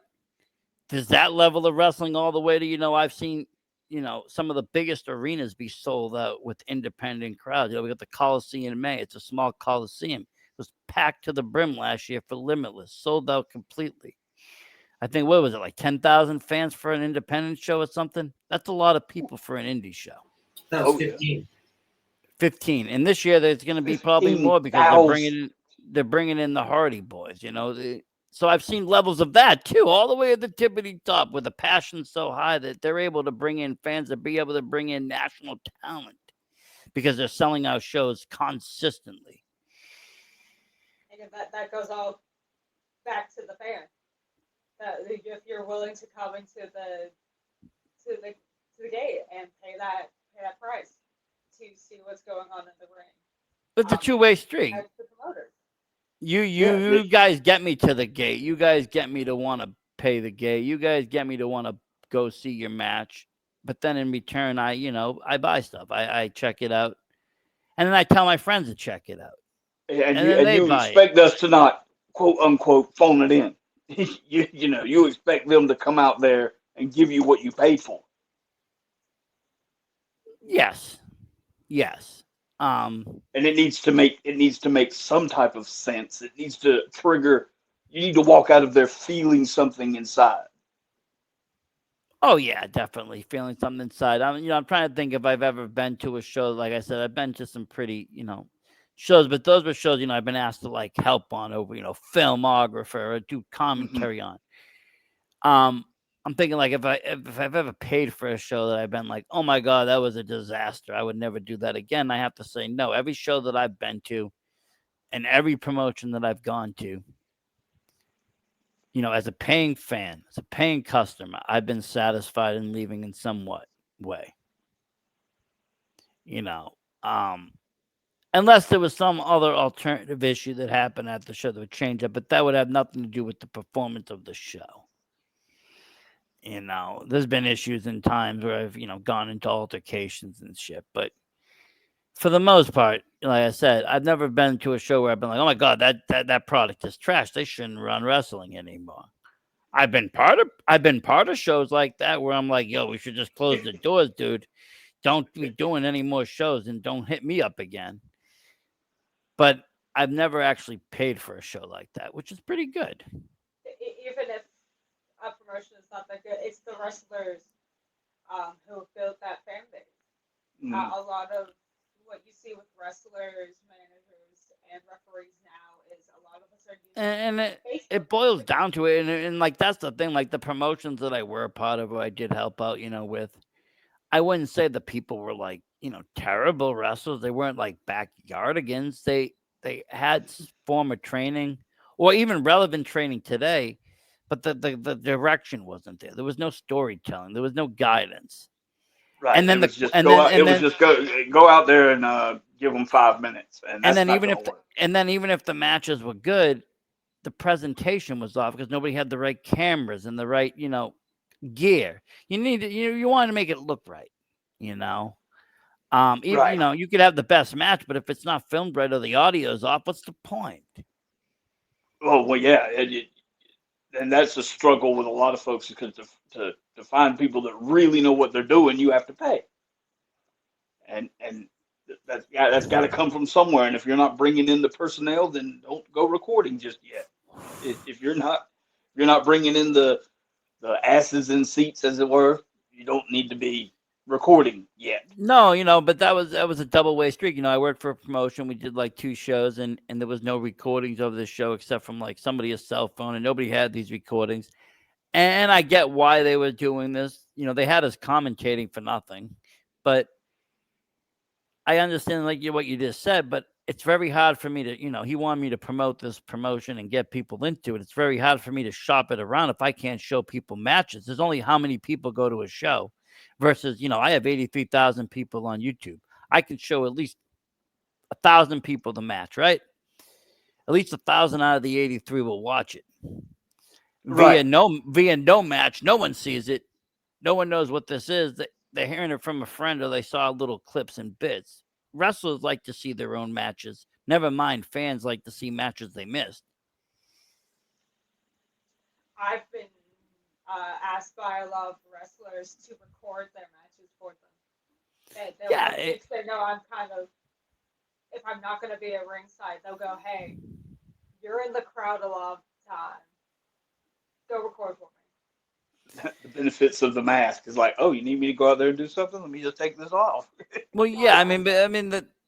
[SPEAKER 1] does that level of wrestling all the way to, you know, I've seen, you know, some of the biggest arenas be sold out with independent crowds. You know, we got the Coliseum in May. It's a small Coliseum. It was packed to the brim last year for Limitless, sold out completely. I think, what was it, like 10,000 fans for an independent show or something? That's a lot of people for an indie show.
[SPEAKER 2] That was 15.
[SPEAKER 1] 15. And this year there's going to be probably more because they're bringing in the Hardy Boys, you know. So I've seen levels of that too, all the way at the tippity top, with the passion so high that they're able to bring in fans, to be able to bring in national talent because they're selling out shows consistently.
[SPEAKER 5] And that goes all back to the fan. That if you're willing to come into the gate and pay that price to see what's going on in the ring.
[SPEAKER 1] It's a two-way street.
[SPEAKER 5] As the promoters.
[SPEAKER 1] You guys get me to the gate. You guys get me to want to pay the gate. You guys get me to want to go see your match. But then in return, I buy stuff. I check it out. And then I tell my friends to check it out.
[SPEAKER 4] And you expect us to not, quote unquote, phone it in. You expect them to come out there and give you what you paid for.
[SPEAKER 1] Yes.
[SPEAKER 4] And it needs to make some type of sense. It needs to trigger. You need to walk out of there feeling something inside.
[SPEAKER 1] Oh yeah, definitely feeling something inside. I'm trying to think if I've ever been to a show. Like I said, I've been to some pretty, shows, but those were shows, I've been asked to like help on over, filmographer or do commentary on. I'm thinking like if I've ever paid for a show that I've been like, oh my God, that was a disaster, I would never do that again. I have to say no. Every show that I've been to and every promotion that I've gone to, as a paying fan, as a paying customer, I've been satisfied in leaving in some way. Unless there was some other alternative issue that happened at the show that would change it, but that would have nothing to do with the performance of the show. There's been issues in times where I've, gone into altercations and shit. But for the most part, like I said, I've never been to a show where I've been like, oh my God, that product is trash. They shouldn't run wrestling anymore. I've been part of shows like that where I'm like, yo, we should just close the doors, dude. Don't be doing any more shows and don't hit me up again. But I've never actually paid for a show like that, which is pretty good.
[SPEAKER 5] Even if a promotion is not that good, it's the wrestlers who built that fan base.
[SPEAKER 4] Mm.
[SPEAKER 5] A lot of what you see with wrestlers, managers, and referees now is a lot of us are using
[SPEAKER 1] and it boils down to it, and like that's the thing. Like the promotions that I were a part of, or I did help out, with, I wouldn't say the people were like terrible wrestlers. They weren't like backyardigans. They had form of training or even relevant training today, but the direction wasn't there. There was no storytelling. There was no guidance.
[SPEAKER 4] Right,
[SPEAKER 1] and then
[SPEAKER 4] go out there and give them 5 minutes, and then
[SPEAKER 1] even if the matches were good, the presentation was off because nobody had the right cameras and the right gear. You want to make it look right,
[SPEAKER 4] Right.
[SPEAKER 1] you could have the best match, but if it's not filmed right or the audio's off, what's the point?
[SPEAKER 4] Oh well, yeah, and that's the struggle with a lot of folks, because to find people that really know what they're doing, you have to pay, and that's got to come from somewhere. And if you're not bringing in the personnel, then don't go recording just yet. If you're not bringing in the asses in seats, as it were, You don't need to be recording yet.
[SPEAKER 1] No, but that was a double-way streak. I worked for a promotion. We did like 2 shows, and there was no recordings of the show except from like somebody's cell phone, and nobody had these recordings. And I get why they were doing this. They had us commentating for nothing, but I understand like what you just said. But it's very hard for me to, he wanted me to promote this promotion and get people into it. It's very hard for me to shop it around if I can't show people matches. There's only how many people go to a show versus, I have 83,000 people on YouTube. I can show at least 1,000 people the match, right? At least 1,000 out of the 83 will watch it. Via no match, no one sees it. No one knows what this is. They're hearing it from a friend, or they saw little clips and bits. Wrestlers like to see their own matches. Never mind, fans like to see matches they missed.
[SPEAKER 5] I've been asked by a lot of wrestlers to record their matches for them. They know I'm kind of, if I'm not going to be at ringside, they'll go, hey, you're in the crowd a lot of the time. Go record for me.
[SPEAKER 4] The benefits of the mask is like, oh, you need me to go out there and do something? Let me just take this off.
[SPEAKER 1] Well, yeah,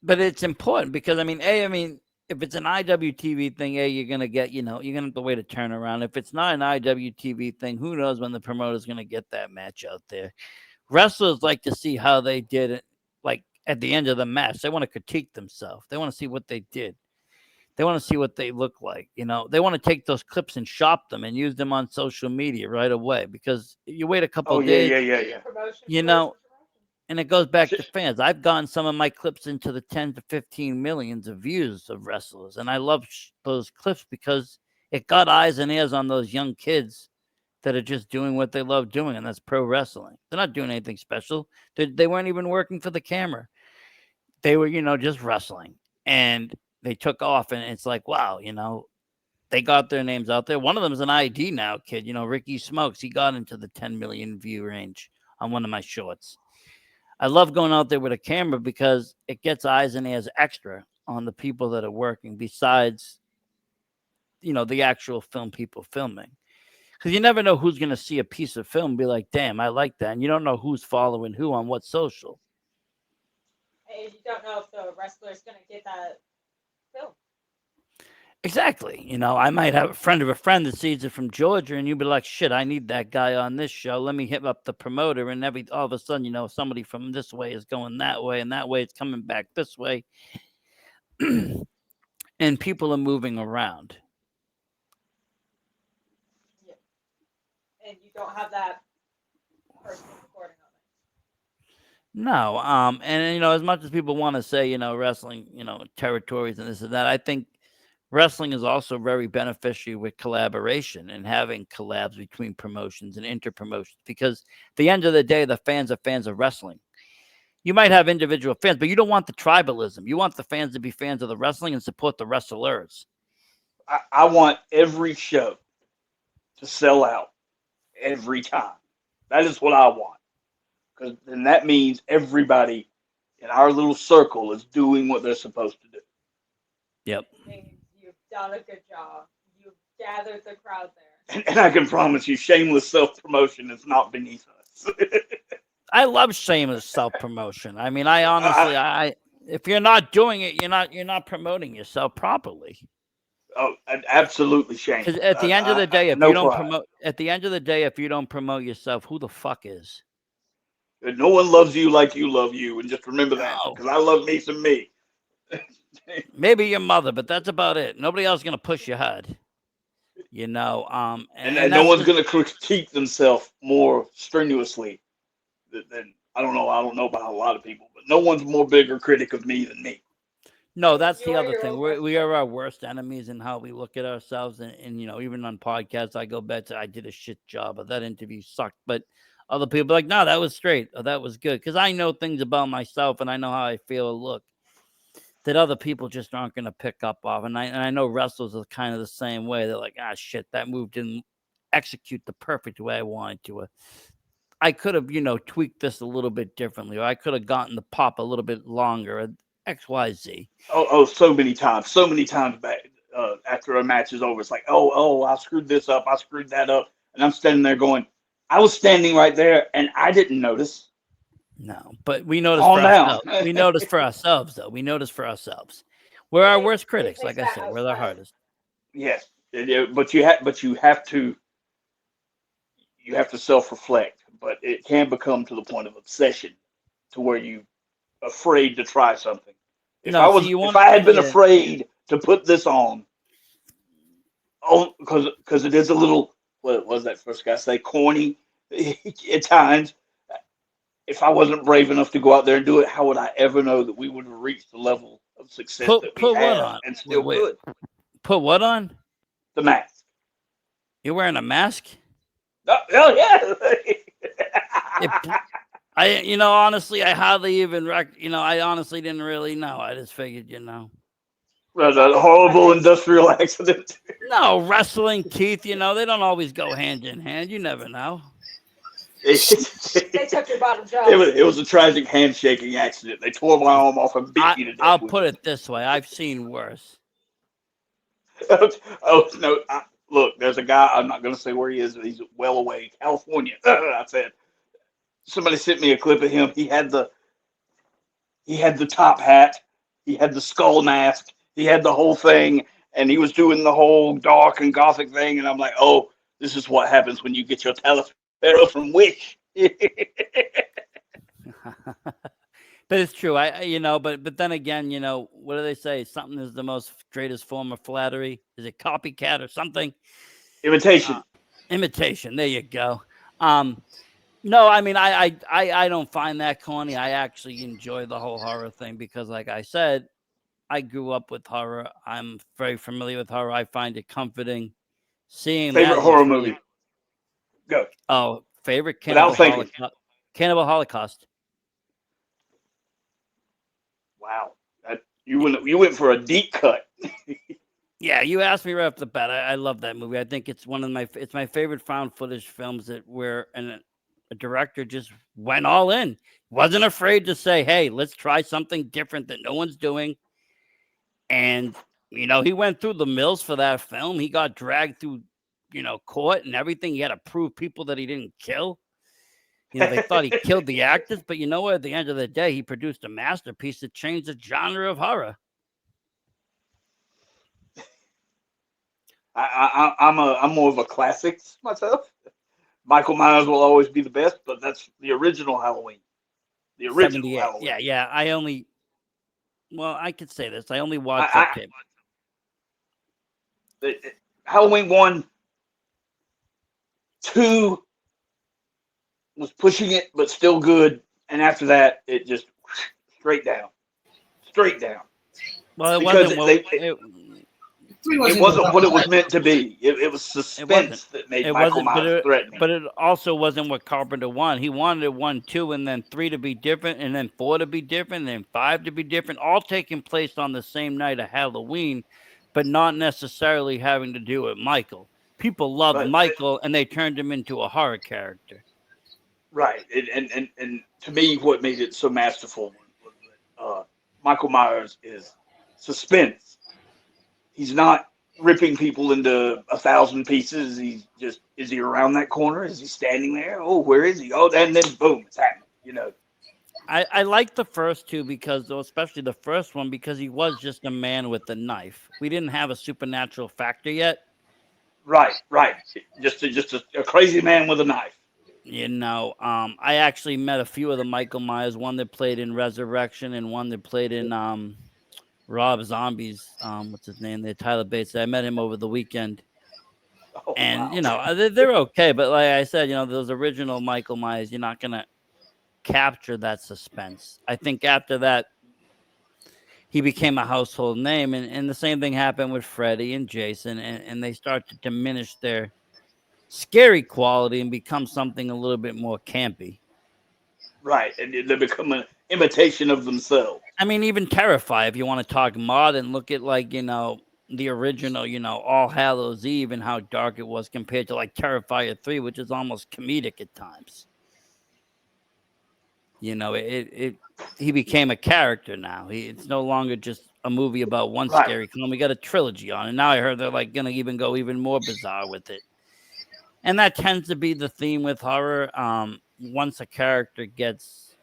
[SPEAKER 1] but it's important because if it's an IWTV thing, you're gonna get, you're gonna have to wait a turnaround. If it's not an IWTV thing, who knows when the promoter's gonna get that match out there? Wrestlers like to see how they did it, like at the end of the match. They want to critique themselves. They want to see what they did. They want to see what they look like. They want to take those clips and shop them and use them on social media right away, because you wait a couple of days.
[SPEAKER 4] Yeah.
[SPEAKER 1] And it goes back to fans. I've gotten some of my clips into the 10 to 15 millions of views of wrestlers. And I love those clips because it got eyes and ears on those young kids that are just doing what they love doing. And that's pro wrestling. They're not doing anything special. They weren't even working for the camera. They were, just wrestling. And they took off, and it's like, wow, they got their names out there. One of them is an ID now kid, Ricky Smokes. He got into the 10 million view range on one of my shorts. I love going out there with a camera because it gets eyes and ears extra on the people that are working besides, the actual film people filming. Because you never know who's going to see a piece of film and be like, damn, I like that. And you don't know who's following who on what social.
[SPEAKER 5] And you don't know if the wrestler's going to get that film.
[SPEAKER 1] Exactly. I might have a friend of a friend that sees it from Georgia, and you'd be like, shit, I need that guy on this show. Let me hit up the promoter. And all of a sudden, somebody from this way is going that way, and that way it's coming back this way. And people are moving around.
[SPEAKER 5] Yeah. And you don't have that person recording on it.
[SPEAKER 1] No. And as much as people want to say, wrestling, territories and this and that, I think wrestling is also very beneficial with collaboration and having collabs between promotions and inter-promotions, because at the end of the day, the fans are fans of wrestling. You might have individual fans, but you don't want the tribalism. You want the fans to be fans of the wrestling and support the wrestlers.
[SPEAKER 4] I want every show to sell out every time. That is what I want. Because then that means everybody in our little circle is doing what they're supposed to do.
[SPEAKER 1] Yep.
[SPEAKER 5] You've done a good job. You've gathered the crowd there.
[SPEAKER 4] And I can promise you, shameless self-promotion is not beneath us.
[SPEAKER 1] I love shameless self-promotion. I honestly, if you're not doing it, you're not promoting yourself properly.
[SPEAKER 4] Oh, absolutely shameless.
[SPEAKER 1] Because at the end of the day, if you don't promote yourself, who the fuck is?
[SPEAKER 4] No one loves you like you love you, and just remember that, because I love me some me.
[SPEAKER 1] Maybe your mother, but that's about it. Nobody else is gonna push you hard. And no one's
[SPEAKER 4] gonna critique themselves more strenuously than I don't know about a lot of people, but no one's more bigger critic of me than me.
[SPEAKER 1] No, that's the other thing. We are our worst enemies in how we look at ourselves, and even on podcasts, I go back to I did a shit job, or that interview sucked, but other people are like, no, that was straight, or that was good, because I know things about myself, and I know how I feel or look that other people just aren't going to pick up off. And I know wrestlers are kind of the same way. They're like, shit, that move didn't execute the perfect way I wanted to. I could have, tweaked this a little bit differently, or I could have gotten the pop a little bit longer, or X, Y, Z.
[SPEAKER 4] So many times back after a match is over, it's like, I screwed this up, I screwed that up. And I'm standing there going, I was standing right there, and I didn't notice.
[SPEAKER 1] No, but we notice
[SPEAKER 4] Calm
[SPEAKER 1] for
[SPEAKER 4] down.
[SPEAKER 1] ourselves. We notice for ourselves, though. We notice for ourselves. We're our worst critics,
[SPEAKER 5] They
[SPEAKER 1] like I
[SPEAKER 5] fix
[SPEAKER 1] said.
[SPEAKER 5] that
[SPEAKER 1] We're the
[SPEAKER 5] outside.
[SPEAKER 1] hardest.
[SPEAKER 4] Yes, but you have to self-reflect. But it can become to the point of obsession, to where you afraid to try something.
[SPEAKER 1] No, see, you
[SPEAKER 4] If
[SPEAKER 1] want
[SPEAKER 4] I had been
[SPEAKER 1] yeah.
[SPEAKER 4] afraid to put this on, because it is a little, what was that first guy say, corny at times. If I wasn't brave enough to go out there and do it, how would I ever know that we would have reached the level of success that we
[SPEAKER 1] Put what
[SPEAKER 4] have
[SPEAKER 1] on?
[SPEAKER 4] and still
[SPEAKER 1] Wait,
[SPEAKER 4] could?
[SPEAKER 1] put what on?
[SPEAKER 4] The mask.
[SPEAKER 1] You're wearing a mask?
[SPEAKER 4] Oh yeah.
[SPEAKER 1] Honestly, I hardly even I honestly didn't really know. I just figured,
[SPEAKER 4] Was a horrible industrial accident.
[SPEAKER 1] No, wrestling, Keith, they don't always go hand in hand. You never know.
[SPEAKER 5] They took your bottom jaw.
[SPEAKER 4] It was a tragic handshaking accident. They tore my arm off and beat me to death.
[SPEAKER 1] I'll
[SPEAKER 4] with
[SPEAKER 1] put it this way. I've seen worse.
[SPEAKER 4] Oh no! Look, there's a guy. I'm not going to say where he is. He's well away, California. I said, somebody sent me a clip of him. He had the top hat. He had the skull mask. He had the whole thing, and he was doing the whole dark and gothic thing. And I'm like, oh, this is what happens when you get your Taliaferro from Wish.
[SPEAKER 1] But it's true. But then again, what do they say? Something is the most greatest form of flattery. Is it copycat or something?
[SPEAKER 4] Imitation.
[SPEAKER 1] Imitation. There you go. No, I mean, I don't find that corny. I actually enjoy the whole horror thing because, like I said, I grew up with horror. I'm very familiar with horror. I find it comforting. Seeing
[SPEAKER 4] Favorite
[SPEAKER 1] that
[SPEAKER 4] horror movie? Go.
[SPEAKER 1] Oh, favorite
[SPEAKER 4] Without thinking.
[SPEAKER 1] Cannibal Holocaust.
[SPEAKER 4] Wow, you went for a deep cut.
[SPEAKER 1] Yeah, you asked me right off the bat. I love that movie. I think it's it's my favorite found footage films where a director just went all in. Wasn't afraid to say, "Hey, let's try something different that no one's doing." And he went through the mills for that film. He got dragged through, court and everything. He had to prove people that he didn't kill. They thought he killed the actors, but you know what? At the end of the day, he produced a masterpiece that changed the genre of horror.
[SPEAKER 4] I'm more of a classics myself. Michael Myers will always be the best, but that's the original Halloween. The original Halloween.
[SPEAKER 1] Yeah. I could say this. I only watched that tape.
[SPEAKER 4] Halloween 1, 2 was pushing it, but still good. And after that, it just straight down.
[SPEAKER 1] Well, it
[SPEAKER 4] because
[SPEAKER 1] wasn't.
[SPEAKER 4] It wasn't what it was meant to be. It was suspense that made Michael Myers threatening.
[SPEAKER 1] But it also wasn't what Carpenter wanted. He wanted 1, 2, and then 3 to be different, and then 4 to be different, and then 5 to be different, all taking place on the same night of Halloween, but not necessarily having to do with Michael. People loved Michael, and they turned him into a horror character.
[SPEAKER 4] Right. And to me, what made it so masterful was that Michael Myers is suspense. He's not ripping people into 1,000 pieces. He's just, is he around that corner? Is he standing there? Oh, where is he? Oh, and then boom, it's happening,
[SPEAKER 1] I like the first two especially the first one, because he was just a man with a knife. We didn't have a supernatural factor yet.
[SPEAKER 4] Right. Just a crazy man with a knife.
[SPEAKER 1] I actually met a few of the Michael Myers, one that played in Resurrection and one that played in Rob Zombie's, what's his name? Tyler Bates. I met him over the weekend.
[SPEAKER 4] Oh,
[SPEAKER 1] and,
[SPEAKER 4] wow.
[SPEAKER 1] They're okay. But like I said, those original Michael Myers, you're not going to capture that suspense. I think after that, he became a household name. And the same thing happened with Freddy and Jason. And they start to diminish their scary quality and become something a little bit more campy.
[SPEAKER 4] Right. And they become an imitation of themselves.
[SPEAKER 1] I mean, even Terrify, if you want to talk modern, look at the original, All Hallows Eve and how dark it was compared to like Terrifier 3, which is almost comedic at times. He became a character now. It's no longer just a movie about one scary film. We got a trilogy on, and now I heard they're like going to even go even more bizarre with it. And that tends to be the theme with horror. Once a character gets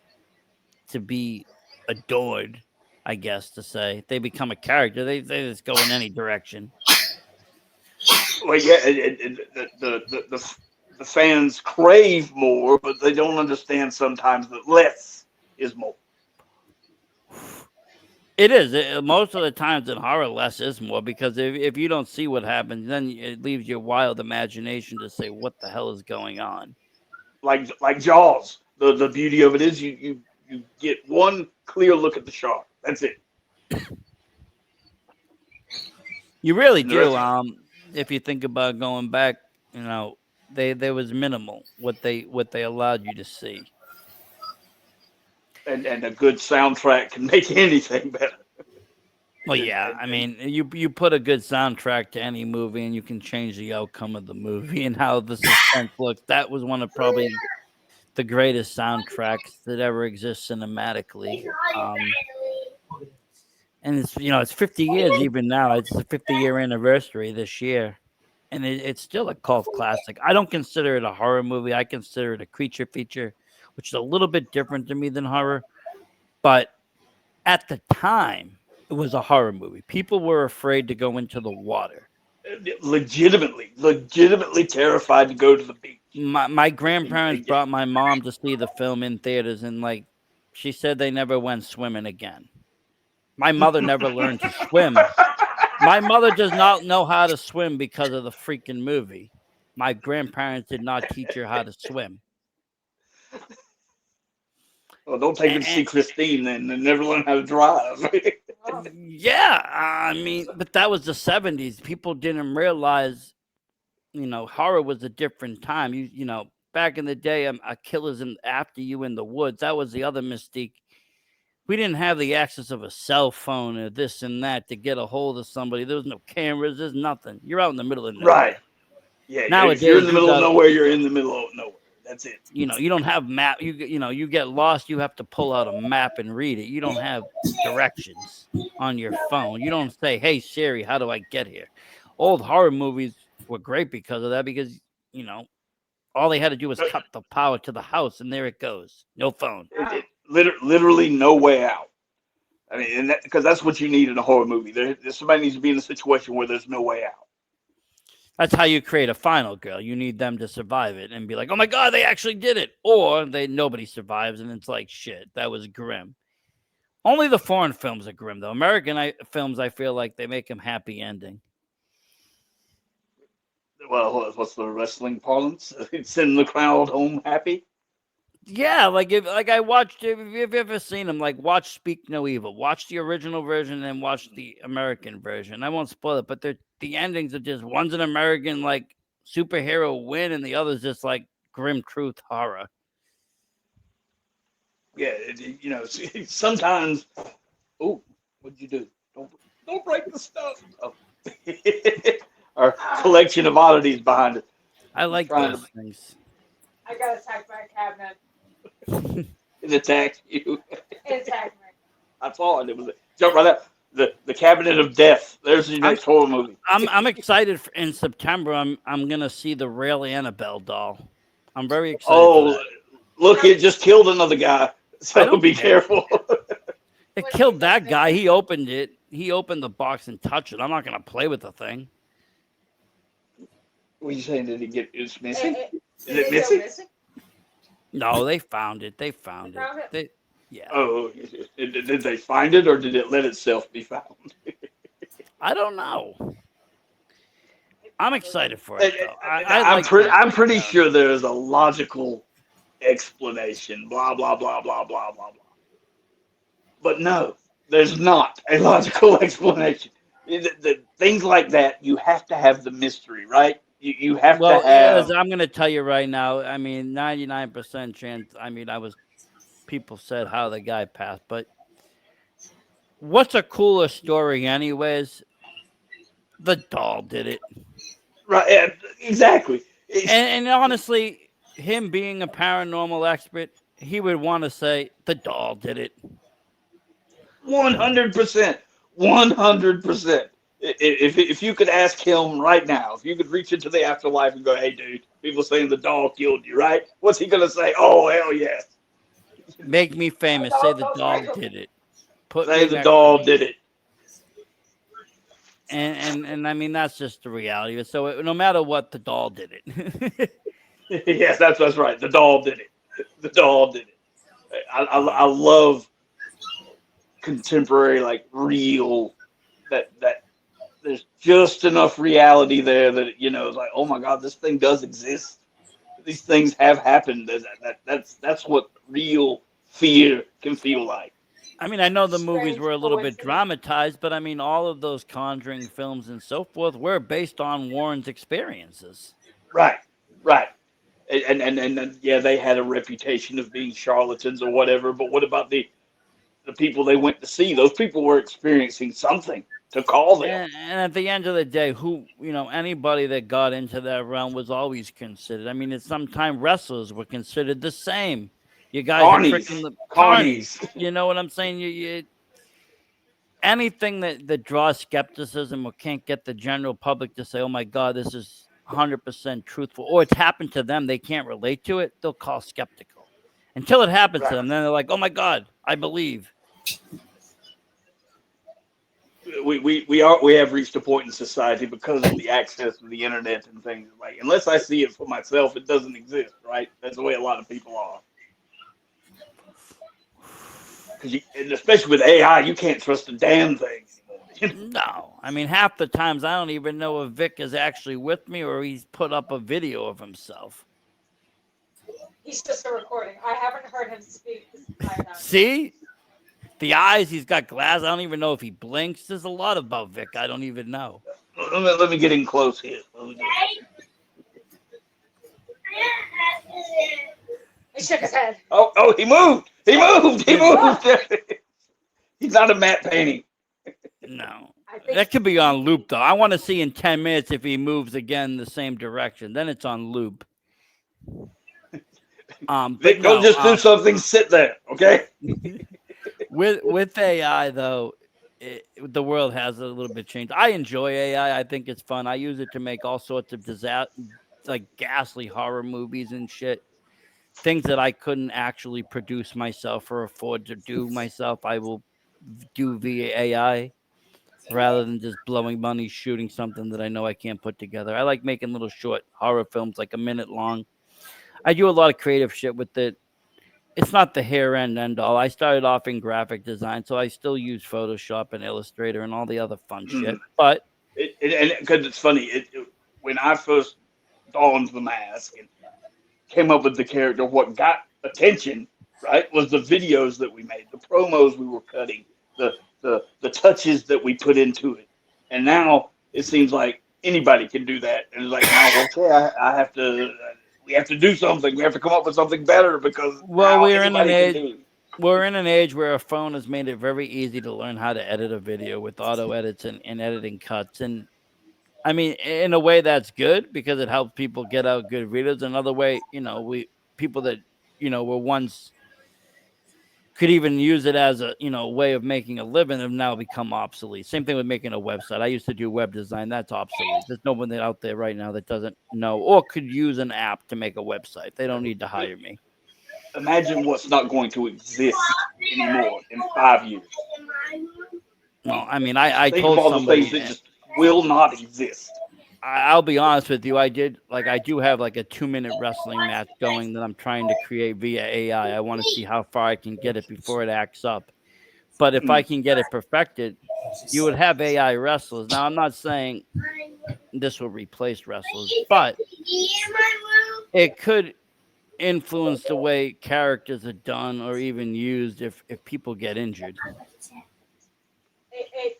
[SPEAKER 1] to be adored, I guess to say, they become a character. They just go in any direction.
[SPEAKER 4] Well, yeah, the fans crave more, but they don't understand sometimes that less is more.
[SPEAKER 1] It is. Most of the times in horror, less is more, because if you don't see what happens, then it leaves your wild imagination to say, what the hell is going on?
[SPEAKER 4] Like Jaws. The beauty of it is you get one clear look at the shark. That's it.
[SPEAKER 1] You really
[SPEAKER 4] And the
[SPEAKER 1] do.
[SPEAKER 4] rest-
[SPEAKER 1] If you think about going back, there was minimal what they allowed you to see.
[SPEAKER 4] and a good soundtrack can make anything better.
[SPEAKER 1] Well, yeah, I mean, you put a good soundtrack to any movie, and you can change the outcome of the movie and how the suspense looks. That was one of probably the greatest soundtracks that ever exists cinematically. And it's 50 years even now. It's the 50-year anniversary this year, and it's still a cult classic. I don't consider it a horror movie. I consider it a creature feature, which is a little bit different to me than horror. But at the time, it was a horror movie. People were afraid to go into the water.
[SPEAKER 4] Legitimately terrified to go to the beach.
[SPEAKER 1] My grandparents brought my mom to see the film in theaters, and she said they never went swimming again. My mother never learned to swim. My mother does not know how to swim because of the freaking movie. My grandparents did not teach her how to swim.
[SPEAKER 4] Well, don't take them to see Christine then, and never learn how to drive.
[SPEAKER 1] Yeah, I mean, but that was the 70s. People didn't realize, horror was a different time. Back in the day, a killer's after you in the woods. That was the other mystique. We didn't have the access of a cell phone or this and that to get a hold of somebody. There was no cameras. There's nothing. You're out in the middle of nowhere.
[SPEAKER 4] Right. Yeah.
[SPEAKER 1] Nowadays,
[SPEAKER 4] if you're in the middle of nowhere, you're in the middle of nowhere. That's it.
[SPEAKER 1] You don't have map. You get lost. You have to pull out a map and read it. You don't have directions on your phone. You don't say, "Hey Siri, how do I get here?" Old horror movies were great because of that. Because all they had to do was cut the power to the house, and there it goes. No phone.
[SPEAKER 4] Literally no way out. I mean, because that's what you need in a horror movie. Somebody needs to be in a situation where there's no way out.
[SPEAKER 1] That's how you create a final girl. You need them to survive it and be like, "Oh my God, they actually did it," or nobody survives, and it's like, "Shit, that was grim." Only the foreign films are grim, though. American films, I feel like they make them happy ending.
[SPEAKER 4] Well, what's the wrestling parlance? Send the crowd home happy.
[SPEAKER 1] Yeah, I watched. If you've ever seen them, watch Speak No Evil. Watch the original version and watch the American version. I won't spoil it, but the endings are just, one's an American superhero win, and the other's just grim truth horror.
[SPEAKER 4] Yeah, sometimes. Oh, what'd you do? Don't break the stuff. Oh. Our collection of oddities behind it.
[SPEAKER 1] I like those things.
[SPEAKER 5] I got attacked by a cabinet.
[SPEAKER 4] It attacked you.
[SPEAKER 5] It attacked me.
[SPEAKER 4] I saw it. It was jump right out. The Cabinet of Death. There's your next horror movie.
[SPEAKER 1] I'm excited in September. I'm gonna see the real Annabelle doll. I'm very excited.
[SPEAKER 4] Oh, look! It just killed another guy. So be careful.
[SPEAKER 1] It killed that guy. He opened it. He opened the box and touched it. I'm not gonna play with the thing.
[SPEAKER 4] What are you saying? Did it get? It's missing?
[SPEAKER 5] Is it missing?
[SPEAKER 1] No, they found it. They found it. Yeah.
[SPEAKER 4] Oh, did they find it, or did it let itself be found?
[SPEAKER 1] I don't know. I'm excited for it, though.
[SPEAKER 4] I'm pretty sure there is a logical explanation. Blah blah blah blah blah blah blah. But no, there's not a logical explanation. The things like that, you have to have the mystery, right? You have to have.
[SPEAKER 1] I'm going to tell you right now. I mean, 99% chance. I mean, people said how the guy passed, but what's a cooler story, anyways? The doll did it.
[SPEAKER 4] Right, exactly.
[SPEAKER 1] And honestly, him being a paranormal expert, he would want to say the doll did it.
[SPEAKER 4] 100%. 100%. If you could ask him right now, if you could reach into the afterlife and go, hey, dude, people saying the dog killed you, right? What's he going to say? Oh, hell yes.
[SPEAKER 1] Make me famous. Say the dog did it. Put
[SPEAKER 4] Say
[SPEAKER 1] me
[SPEAKER 4] the
[SPEAKER 1] next
[SPEAKER 4] dog did it.
[SPEAKER 1] And I mean, that's just the reality. So no matter what, the doll did it.
[SPEAKER 4] Yes, that's right. The dog did it. The dog did it. I love contemporary, like real, that there's just enough reality there that it's like, oh my God, this thing does exist. These things have happened. That's what real fear can feel like.
[SPEAKER 1] I mean, I know the movies
[SPEAKER 5] Strange
[SPEAKER 1] were a little bit
[SPEAKER 5] coincidence.
[SPEAKER 1] dramatized, but I mean, all of those Conjuring films and so forth were based on Warren's experiences.
[SPEAKER 4] Right, right. And yeah, they had a reputation of being charlatans or whatever. But what about the people they went to see? Those people were experiencing something to call them.
[SPEAKER 1] And at the end of the day, anybody that got into that realm was always considered. I mean, at some time, wrestlers were considered the same. You guys are tricking the carnies. You know what I'm saying? You anything that draws skepticism or can't get the general public to say, oh my God, this is 100% truthful, or it's happened to them, they can't relate to it, they'll call skeptical. Until it happens to them, then they're like, oh my God, I believe.
[SPEAKER 4] We have reached a point in society because of the access to the internet and things, like, unless I see it for myself, it doesn't exist, right? That's the way a lot of people are. And especially with AI, you can't trust a damn thing anymore.
[SPEAKER 1] No, I mean, half the times I don't even know if Vic is actually with me or he's put up a video of himself.
[SPEAKER 5] He's just a recording. I haven't heard him speak this entire time.
[SPEAKER 1] See? The eyes, he's got glasses. I don't even know if he blinks. There's a lot about Vic I don't even know.
[SPEAKER 4] Let me get in close here.
[SPEAKER 5] He shook his head.
[SPEAKER 4] Oh, he moved. He moved. He's not a matte painting.
[SPEAKER 1] No. That could be on loop, though. I want to see in 10 minutes if he moves again the same direction. Then it's on loop.
[SPEAKER 4] Vic, don't just do something. Sit there, okay?
[SPEAKER 1] With AI, though, the world has a little bit changed. I enjoy AI. I think it's fun. I use it to make all sorts of like ghastly horror movies and shit. Things that I couldn't actually produce myself or afford to do myself, I will do via AI rather than just blowing money shooting something that I know I can't put together. I like making little short horror films, like a minute long. I do a lot of creative shit with it. It's not the hair end all. I started off in graphic design, so I still use Photoshop and Illustrator and all the other fun shit. But
[SPEAKER 4] because it's funny, when I first donned the mask and came up with the character, what got attention, right, was the videos that we made, the promos we were cutting, the touches that we put into it. And now it seems like anybody can do that. And it's like, now, okay, I have to. We have to do something. We have to come up with something better because
[SPEAKER 1] we're in an age where a phone has made it very easy to learn how to edit a video with auto edits and editing cuts. And I mean, in a way that's good because it helps people get out good videos. Another way, people that, were once could even use it as a, way of making a living have now become obsolete. Same thing with making a website. I used to do web design. That's obsolete. There's no one out there right now that doesn't know or could use an app to make a website. They don't need to hire me.
[SPEAKER 4] Imagine what's not going to exist anymore in 5 years.
[SPEAKER 1] Well, I mean, I
[SPEAKER 4] think
[SPEAKER 1] told
[SPEAKER 4] of all
[SPEAKER 1] somebody
[SPEAKER 4] the things that just will not exist.
[SPEAKER 1] I'll be honest with you. I do have like a 2-minute wrestling match going that I'm trying to create via AI. I want to see how far I can get it before it acts up. But if I can get it perfected, you would have AI wrestlers. Now, I'm not saying this will replace wrestlers, but it could influence the way characters are done or even used if people get injured.
[SPEAKER 5] It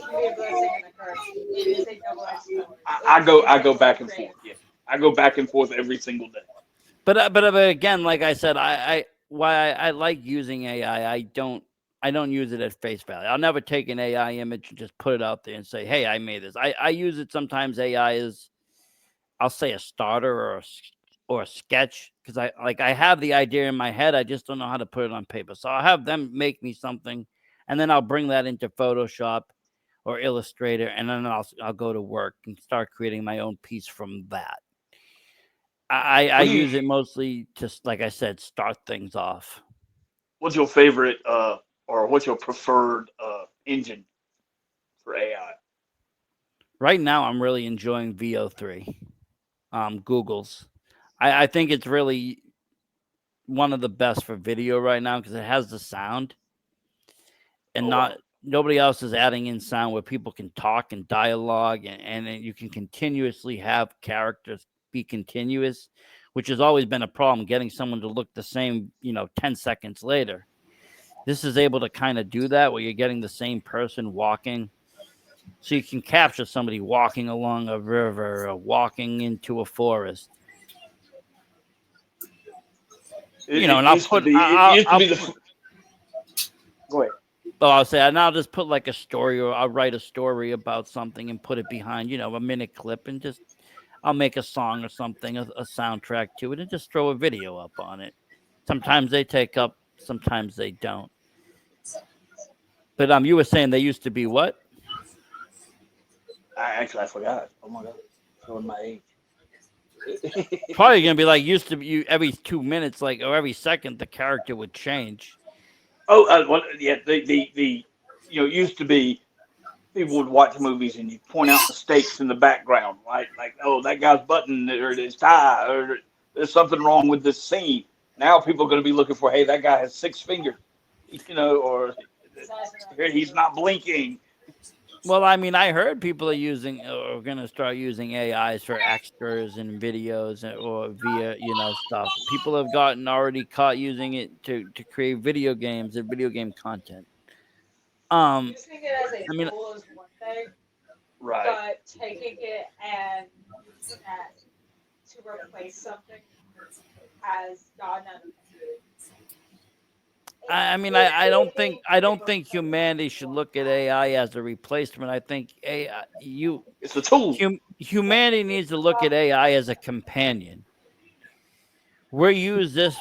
[SPEAKER 5] can be a blessing and a curse. It is a double-edged sword.
[SPEAKER 4] I go back and forth. Yeah, I go back and forth every single day.
[SPEAKER 1] But again, like I said, I like using AI. I don't use it at face value. I'll never take an AI image and just put it out there and say, "Hey, I made this." I use it sometimes. AI is, I'll say, a starter or a sketch because I have the idea in my head. I just don't know how to put it on paper. So I'll have them make me something, and then I'll bring that into Photoshop or Illustrator, and then I'll go to work and start creating my own piece from that. I use it mostly to, like I said, start things off.
[SPEAKER 4] What's your favorite or what's your preferred engine for AI?
[SPEAKER 1] Right now, I'm really enjoying VO3, Google's. I think it's really one of the best for video right now because it has the sound, and nobody else is adding in sound where people can talk and dialogue, and you can continuously have characters be continuous, which has always been a problem, getting someone to look the same, 10 seconds later. This is able to kind of do that where you're getting the same person walking. So you can capture somebody walking along a river or walking into a forest. And I'll put.
[SPEAKER 4] Go ahead.
[SPEAKER 1] I'll say, and I'll just put like a story, or I'll write a story about something and put it behind, a minute clip, and just I'll make a song or something, a soundtrack to it, and just throw a video up on it. Sometimes they take up, sometimes they don't. But you were saying they used to be what?
[SPEAKER 4] I forgot. Oh my god, showing my age.
[SPEAKER 1] Probably gonna be like used to be every 2 minutes, or every second, the character would change.
[SPEAKER 4] Oh, yeah. The used to be people would watch movies and you point out mistakes in the background, right? Like, oh, that guy's button or his tie, or there's something wrong with this scene. Now people are going to be looking for, hey, that guy has 6 fingers, or he's not blinking.
[SPEAKER 1] Well, I mean, I heard people are using or going to start using AIs for extras and videos or via, stuff. People have gotten already caught using it to create video games and video game content.
[SPEAKER 5] Using it as a tool is one thing,
[SPEAKER 4] right?
[SPEAKER 5] But taking it and using that to replace something has gotten out of hand.
[SPEAKER 1] I mean, I don't think humanity should look at AI as a replacement. I think
[SPEAKER 4] it's a tool.
[SPEAKER 1] Humanity needs to look at AI as a companion. We use this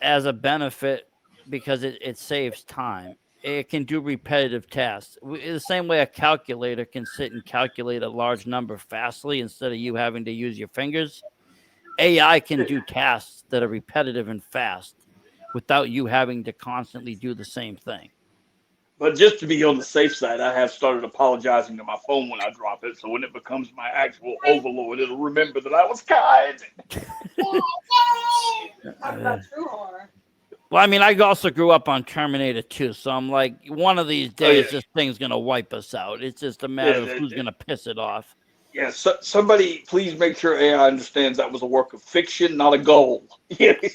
[SPEAKER 1] as a benefit because it saves time. It can do repetitive tasks. The same way a calculator can sit and calculate a large number fastly instead of you having to use your fingers. AI can do tasks that are repetitive and fast without you having to constantly do the same thing.
[SPEAKER 4] But just to be on the safe side, I have started apologizing to my phone when I drop it. So when it becomes my actual overlord, it'll remember that I was kind.
[SPEAKER 5] Talk about true horror.
[SPEAKER 1] Well, I mean, I also grew up on Terminator 2, so I'm like, one of these days, this thing's going to wipe us out. It's just a matter of who's going to piss it off.
[SPEAKER 4] Yeah, somebody please make sure AI understands that was a work of fiction, not a goal.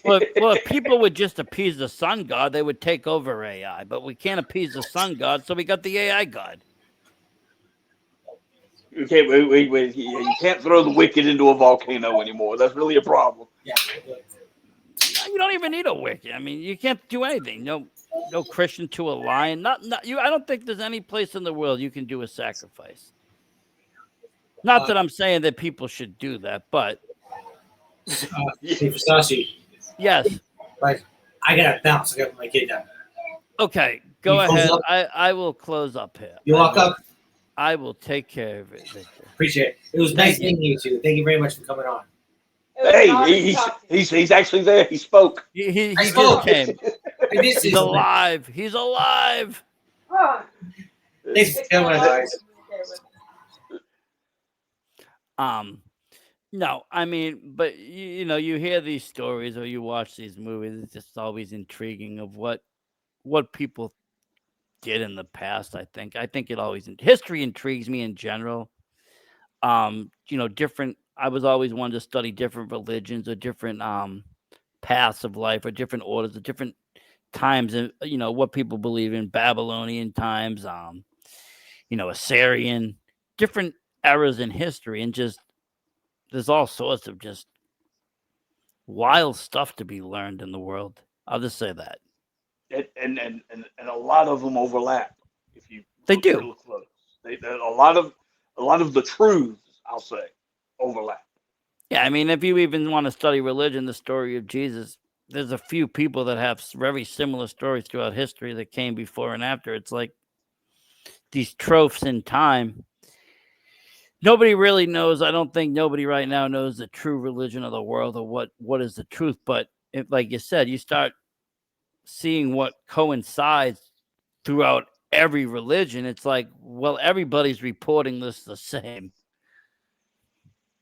[SPEAKER 1] Well, if people would just appease the sun god, they would take over AI. But we can't appease the sun god, so we got the AI god.
[SPEAKER 4] Okay, wait. You can't throw the wicked into a volcano anymore. That's really a problem.
[SPEAKER 2] Yeah.
[SPEAKER 1] You don't even need a wicked. I mean, you can't do anything. No Christian to a lion. I don't think there's any place in the world you can do a sacrifice. Not that I'm saying that people should do that, but
[SPEAKER 2] Hey, Versace.
[SPEAKER 1] Yes.
[SPEAKER 2] Like, I gotta bounce. I gotta put my kid down.
[SPEAKER 1] Okay, go ahead. I will close up here.
[SPEAKER 2] You walk up.
[SPEAKER 1] I will take care of it, Victor.
[SPEAKER 2] Appreciate it. It was nice meeting you two. Thank you very much for coming on.
[SPEAKER 4] Hey, he's actually there. He spoke.
[SPEAKER 1] He just came.
[SPEAKER 2] He's
[SPEAKER 1] alive. He's alive.
[SPEAKER 2] Thanks for coming, guys.
[SPEAKER 1] No, I mean, but you hear these stories or you watch these movies. It's just always intriguing of what people did in the past. I think it always history intrigues me in general. Different. I was always wanted to study different religions or different paths of life or different orders or different times and what people believe in Babylonian times, Assyrian, different eras in history, and just there's all sorts of just wild stuff to be learned in the world. I'll just say that.
[SPEAKER 4] And a lot of them overlap. If you
[SPEAKER 1] do.
[SPEAKER 4] A lot of the truths, I'll say, overlap.
[SPEAKER 1] Yeah, I mean, if you even want to study religion, the story of Jesus, there's a few people that have very similar stories throughout history that came before and after. It's like these tropes in time. Nobody really knows. I don't think nobody right now knows the true religion of the world or what is the truth. But if, like you said, you start seeing what coincides throughout every religion, it's like, well, everybody's reporting this the same.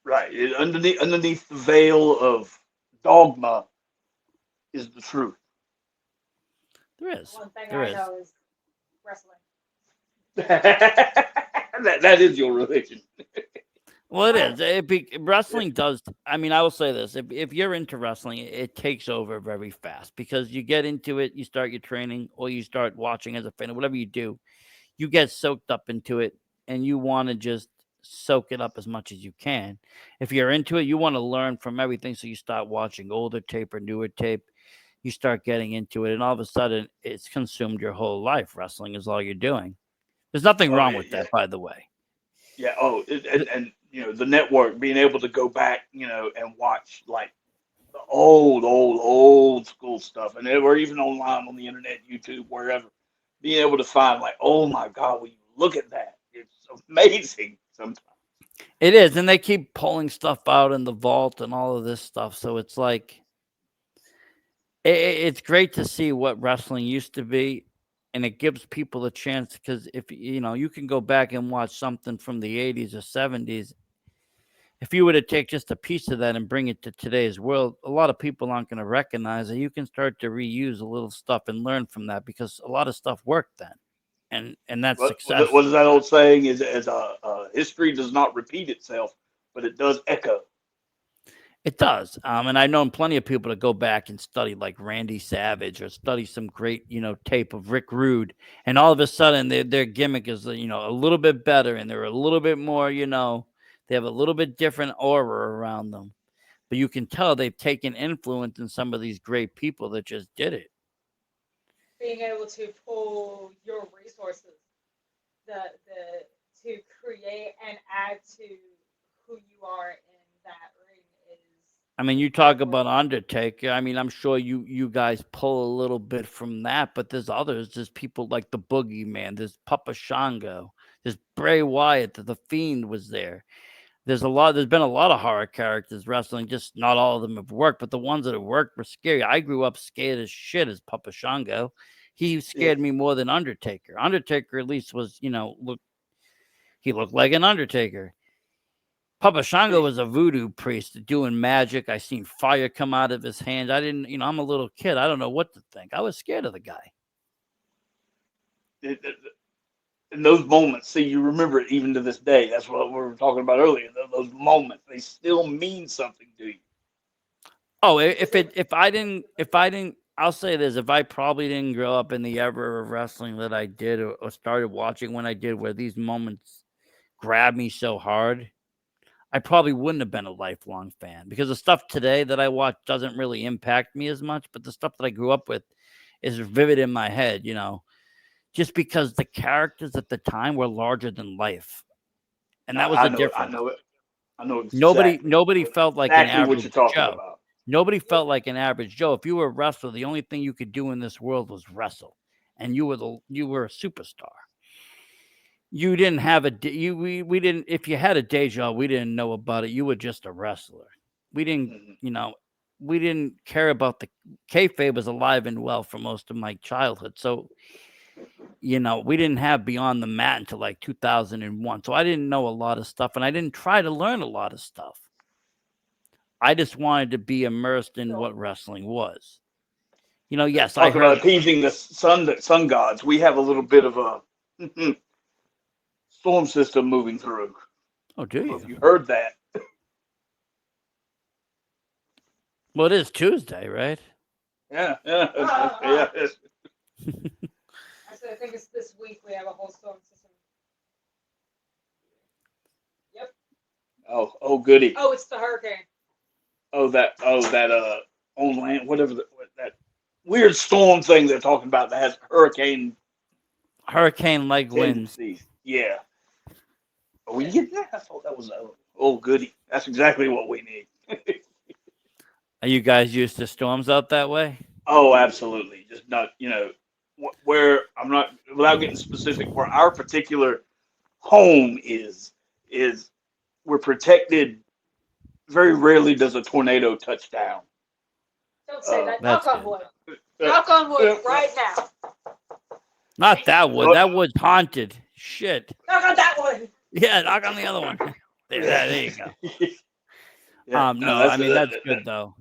[SPEAKER 4] Right. Underneath the veil of dogma is the truth.
[SPEAKER 1] There is.
[SPEAKER 5] One thing
[SPEAKER 1] There
[SPEAKER 5] I
[SPEAKER 1] is.
[SPEAKER 5] know is wrestling.
[SPEAKER 4] that is your religion.
[SPEAKER 1] Well, it is. Wrestling does. I mean, I will say this: if you're into wrestling, it takes over very fast because you get into it, you start your training, or you start watching as a fan, or whatever you do, you get soaked up into it, and you want to just soak it up as much as you can. If you're into it, you want to learn from everything, so you start watching older tape or newer tape. You start getting into it, and all of a sudden, it's consumed your whole life. Wrestling is all you're doing. There's nothing
[SPEAKER 4] Oh
[SPEAKER 1] wrong
[SPEAKER 4] yeah,
[SPEAKER 1] with
[SPEAKER 4] yeah,
[SPEAKER 1] that, by the way.
[SPEAKER 4] yeah. Oh, and the network being able to go back, and watch like the old school stuff, and or even online on the internet, YouTube, wherever, being able to find like, oh my God, will you look at that? It's amazing sometimes.
[SPEAKER 1] It is, and they keep pulling stuff out in the vault and all of this stuff. So it's like it's great to see what wrestling used to be, and it gives people a chance because if you can go back and watch something from the 80s or 70s. If you were to take just a piece of that and bring it to today's world, a lot of people aren't going to recognize it. You can start to reuse a little stuff and learn from that because a lot of stuff worked then, and that's success.
[SPEAKER 4] What is that old saying? Is history does not repeat itself, but it does echo.
[SPEAKER 1] It does. And I've known plenty of people to go back and study like Randy Savage or study some great, tape of Rick Rude. And all of a sudden their gimmick is, a little bit better and they're a little bit more, they have a little bit different aura around them. But you can tell they've taken influence in some of these great people that just did it.
[SPEAKER 5] Being able to pull your resources, the to create and add to who you are in that ring is.
[SPEAKER 1] I mean, you talk about Undertaker. I mean, I'm sure you guys pull a little bit from that, but there's others. There's people like the Boogeyman. There's Papa Shango. There's Bray Wyatt. The Fiend was there. There's been a lot of horror characters wrestling. Just not all of them have worked, but the ones that have worked were scary. I grew up scared as shit as Papa Shango. He scared me more than Undertaker. Undertaker at least was, he looked like an Undertaker. Papa Shango was a voodoo priest doing magic. I seen fire come out of his hand. I didn't, I'm a little kid. I don't know what to think. I was scared of the guy.
[SPEAKER 4] In those moments, see, you remember it even to this day. That's what we were talking about earlier. Those moments, they still mean something to you.
[SPEAKER 1] Oh, if I didn't, I'll say this: if I probably didn't grow up in the era of wrestling that I did, or started watching when I did, where these moments grabbed me so hard, I probably wouldn't have been a lifelong fan because the stuff today that I watch doesn't really impact me as much. But the stuff that I grew up with is vivid in my head, just because the characters at the time were larger than life, and that was the difference.
[SPEAKER 4] I know it. I know exactly.
[SPEAKER 1] Nobody felt like an average
[SPEAKER 4] what you're talking
[SPEAKER 1] Joe.
[SPEAKER 4] about.
[SPEAKER 1] Nobody felt like an average Joe. If you were a wrestler, the only thing you could do in this world was wrestle, and you were a superstar. You didn't have we didn't. If you had a day job, we didn't know about it. You were just a wrestler. We didn't, we didn't care about the kayfabe was alive and well for most of my childhood. So, we didn't have Beyond the Mat until like 2001. So I didn't know a lot of stuff, and I didn't try to learn a lot of stuff. I just wanted to be immersed in what wrestling was. Yes,
[SPEAKER 4] Talk about appeasing the sun gods. We have a little bit of a storm system moving through.
[SPEAKER 1] Oh, do you?
[SPEAKER 4] If you heard that?
[SPEAKER 1] Well, it is Tuesday, right?
[SPEAKER 4] Yeah.
[SPEAKER 5] Actually, I think it's this week we have a whole storm system. Yep.
[SPEAKER 4] Oh, goody.
[SPEAKER 5] Oh, it's the hurricane.
[SPEAKER 4] That on land, whatever that weird storm thing they're talking about that has
[SPEAKER 1] hurricane-like winds.
[SPEAKER 4] Yeah. Are we getting that? I thought that was goody. That's exactly what we need.
[SPEAKER 1] Are you guys used to storms out that way?
[SPEAKER 4] Oh, absolutely. Just not, where I'm not, without getting specific, where our particular home is we're protected. Very rarely does a tornado touch down.
[SPEAKER 5] Don't say that.
[SPEAKER 1] That's
[SPEAKER 5] Knock on
[SPEAKER 1] good.
[SPEAKER 5] wood. Knock on wood right now.
[SPEAKER 1] Not that wood. That wood's haunted. Shit.
[SPEAKER 5] Knock on that one.
[SPEAKER 1] Yeah, knock on the other one. There you go.
[SPEAKER 4] Yeah,
[SPEAKER 1] No, I mean that's good though.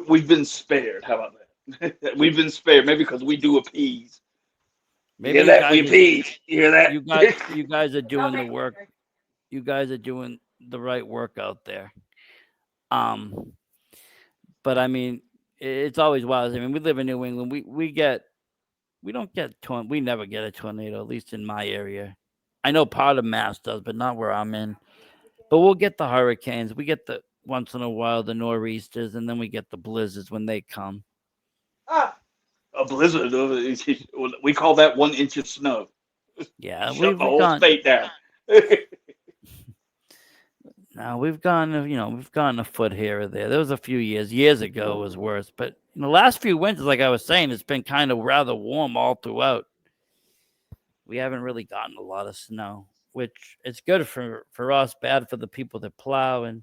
[SPEAKER 4] We've been spared. How about that? We've been spared, maybe because we do appease.
[SPEAKER 1] Maybe
[SPEAKER 4] You hear that? We appease. You hear that?
[SPEAKER 1] You guys are doing the work. You guys are doing the right work out there. But I mean, it's always wild. I mean, we live in New England. We never get a tornado, at least in my area. I know part of Mass does, but not where I'm in. But we'll get the hurricanes. We get the once in a while the nor'easters, and then we get the blizzards when they come.
[SPEAKER 5] Ah,
[SPEAKER 4] A blizzard. We call that 1 inch of snow.
[SPEAKER 1] Yeah,
[SPEAKER 4] Shut the whole state down.
[SPEAKER 1] Now we've gone a foot here or there. There was a few years ago it was worse, but in the last few winters, like I was saying, it's been kind of rather warm all throughout. We haven't really gotten a lot of snow, which it's good for us, bad for the people that plow, and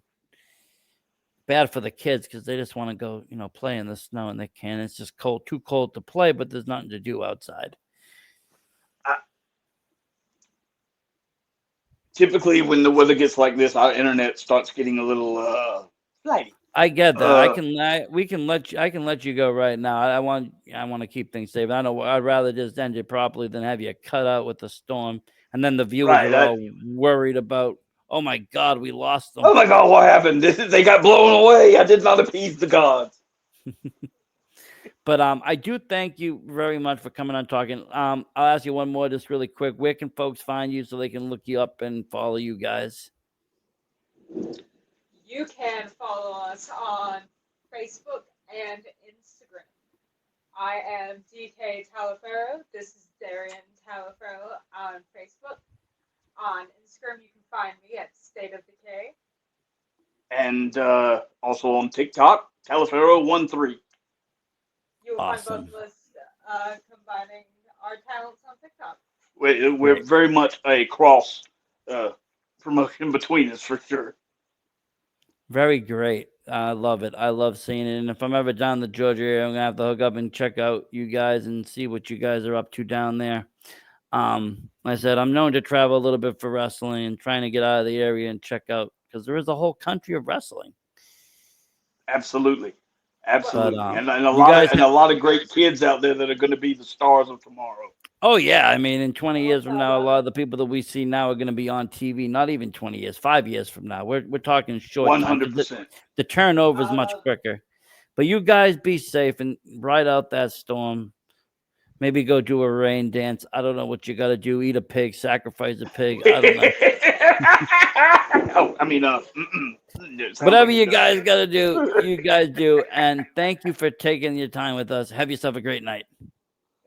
[SPEAKER 1] bad for the kids because they just want to go, play in the snow and they can. It's just cold, too cold to play, but there's nothing to do outside.
[SPEAKER 4] Typically, when the weather gets like this, our internet starts getting a little flighty.
[SPEAKER 1] I get that. I can let you go right now. I want to keep things safe. I know I'd rather just end it properly than have you cut out with the storm, and then the viewers are all worried about. Oh my God, we lost them.
[SPEAKER 4] Oh my God, what happened? They got blown away. I did not appease the gods.
[SPEAKER 1] But I do thank you very much for coming on talking. I'll ask you one more just really quick. Where can folks find you so they can look you up and follow you guys?
[SPEAKER 5] you can follow us on Facebook and Instagram. I am D'Kay Taliaferro. This is Darian Taliaferro on Facebook. On Instagram, you can find me at State of Decay.
[SPEAKER 4] And also on TikTok, Taliaferro13.
[SPEAKER 5] You will
[SPEAKER 1] Awesome.
[SPEAKER 5] find both of us combining our talents on TikTok.
[SPEAKER 4] We're very much a cross promotion between us for sure.
[SPEAKER 1] Very great. I love it. I love seeing it. And if I'm ever down the Georgia area, I'm going to have to hook up and check out you guys and see what you guys are up to down there. Like I said, I'm known to travel a little bit for wrestling and trying to get out of the area and check out because there is a whole country of wrestling.
[SPEAKER 4] Absolutely. Absolutely.
[SPEAKER 1] But,
[SPEAKER 4] and a lot of great kids out there that are going to be the stars of tomorrow.
[SPEAKER 1] Oh, yeah. I mean, in 20 years from now, a lot of the people that we see now are going to be on TV. Not even 20 years, 5 years from now. We're talking short.
[SPEAKER 4] 100%.
[SPEAKER 1] The turnover is much quicker. But you guys be safe and ride out that storm. Maybe go do a rain dance. I don't know what you got to do. Eat a pig, sacrifice a pig. I don't know. Whatever you guys got to do, you guys do. And thank you for taking your time with us. Have yourself a great night.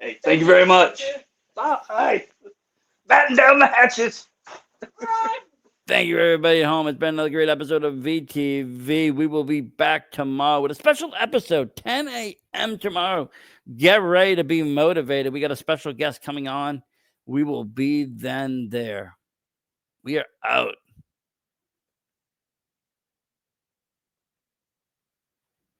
[SPEAKER 4] Hey, thank you very much. Bye. Batten down the hatches.
[SPEAKER 1] Thank you, everybody at home. It's been another great episode of VTV. We will be back tomorrow with a special episode, 10 a.m. tomorrow. Get ready to be motivated. We got a special guest coming on. We will be then there. We are out.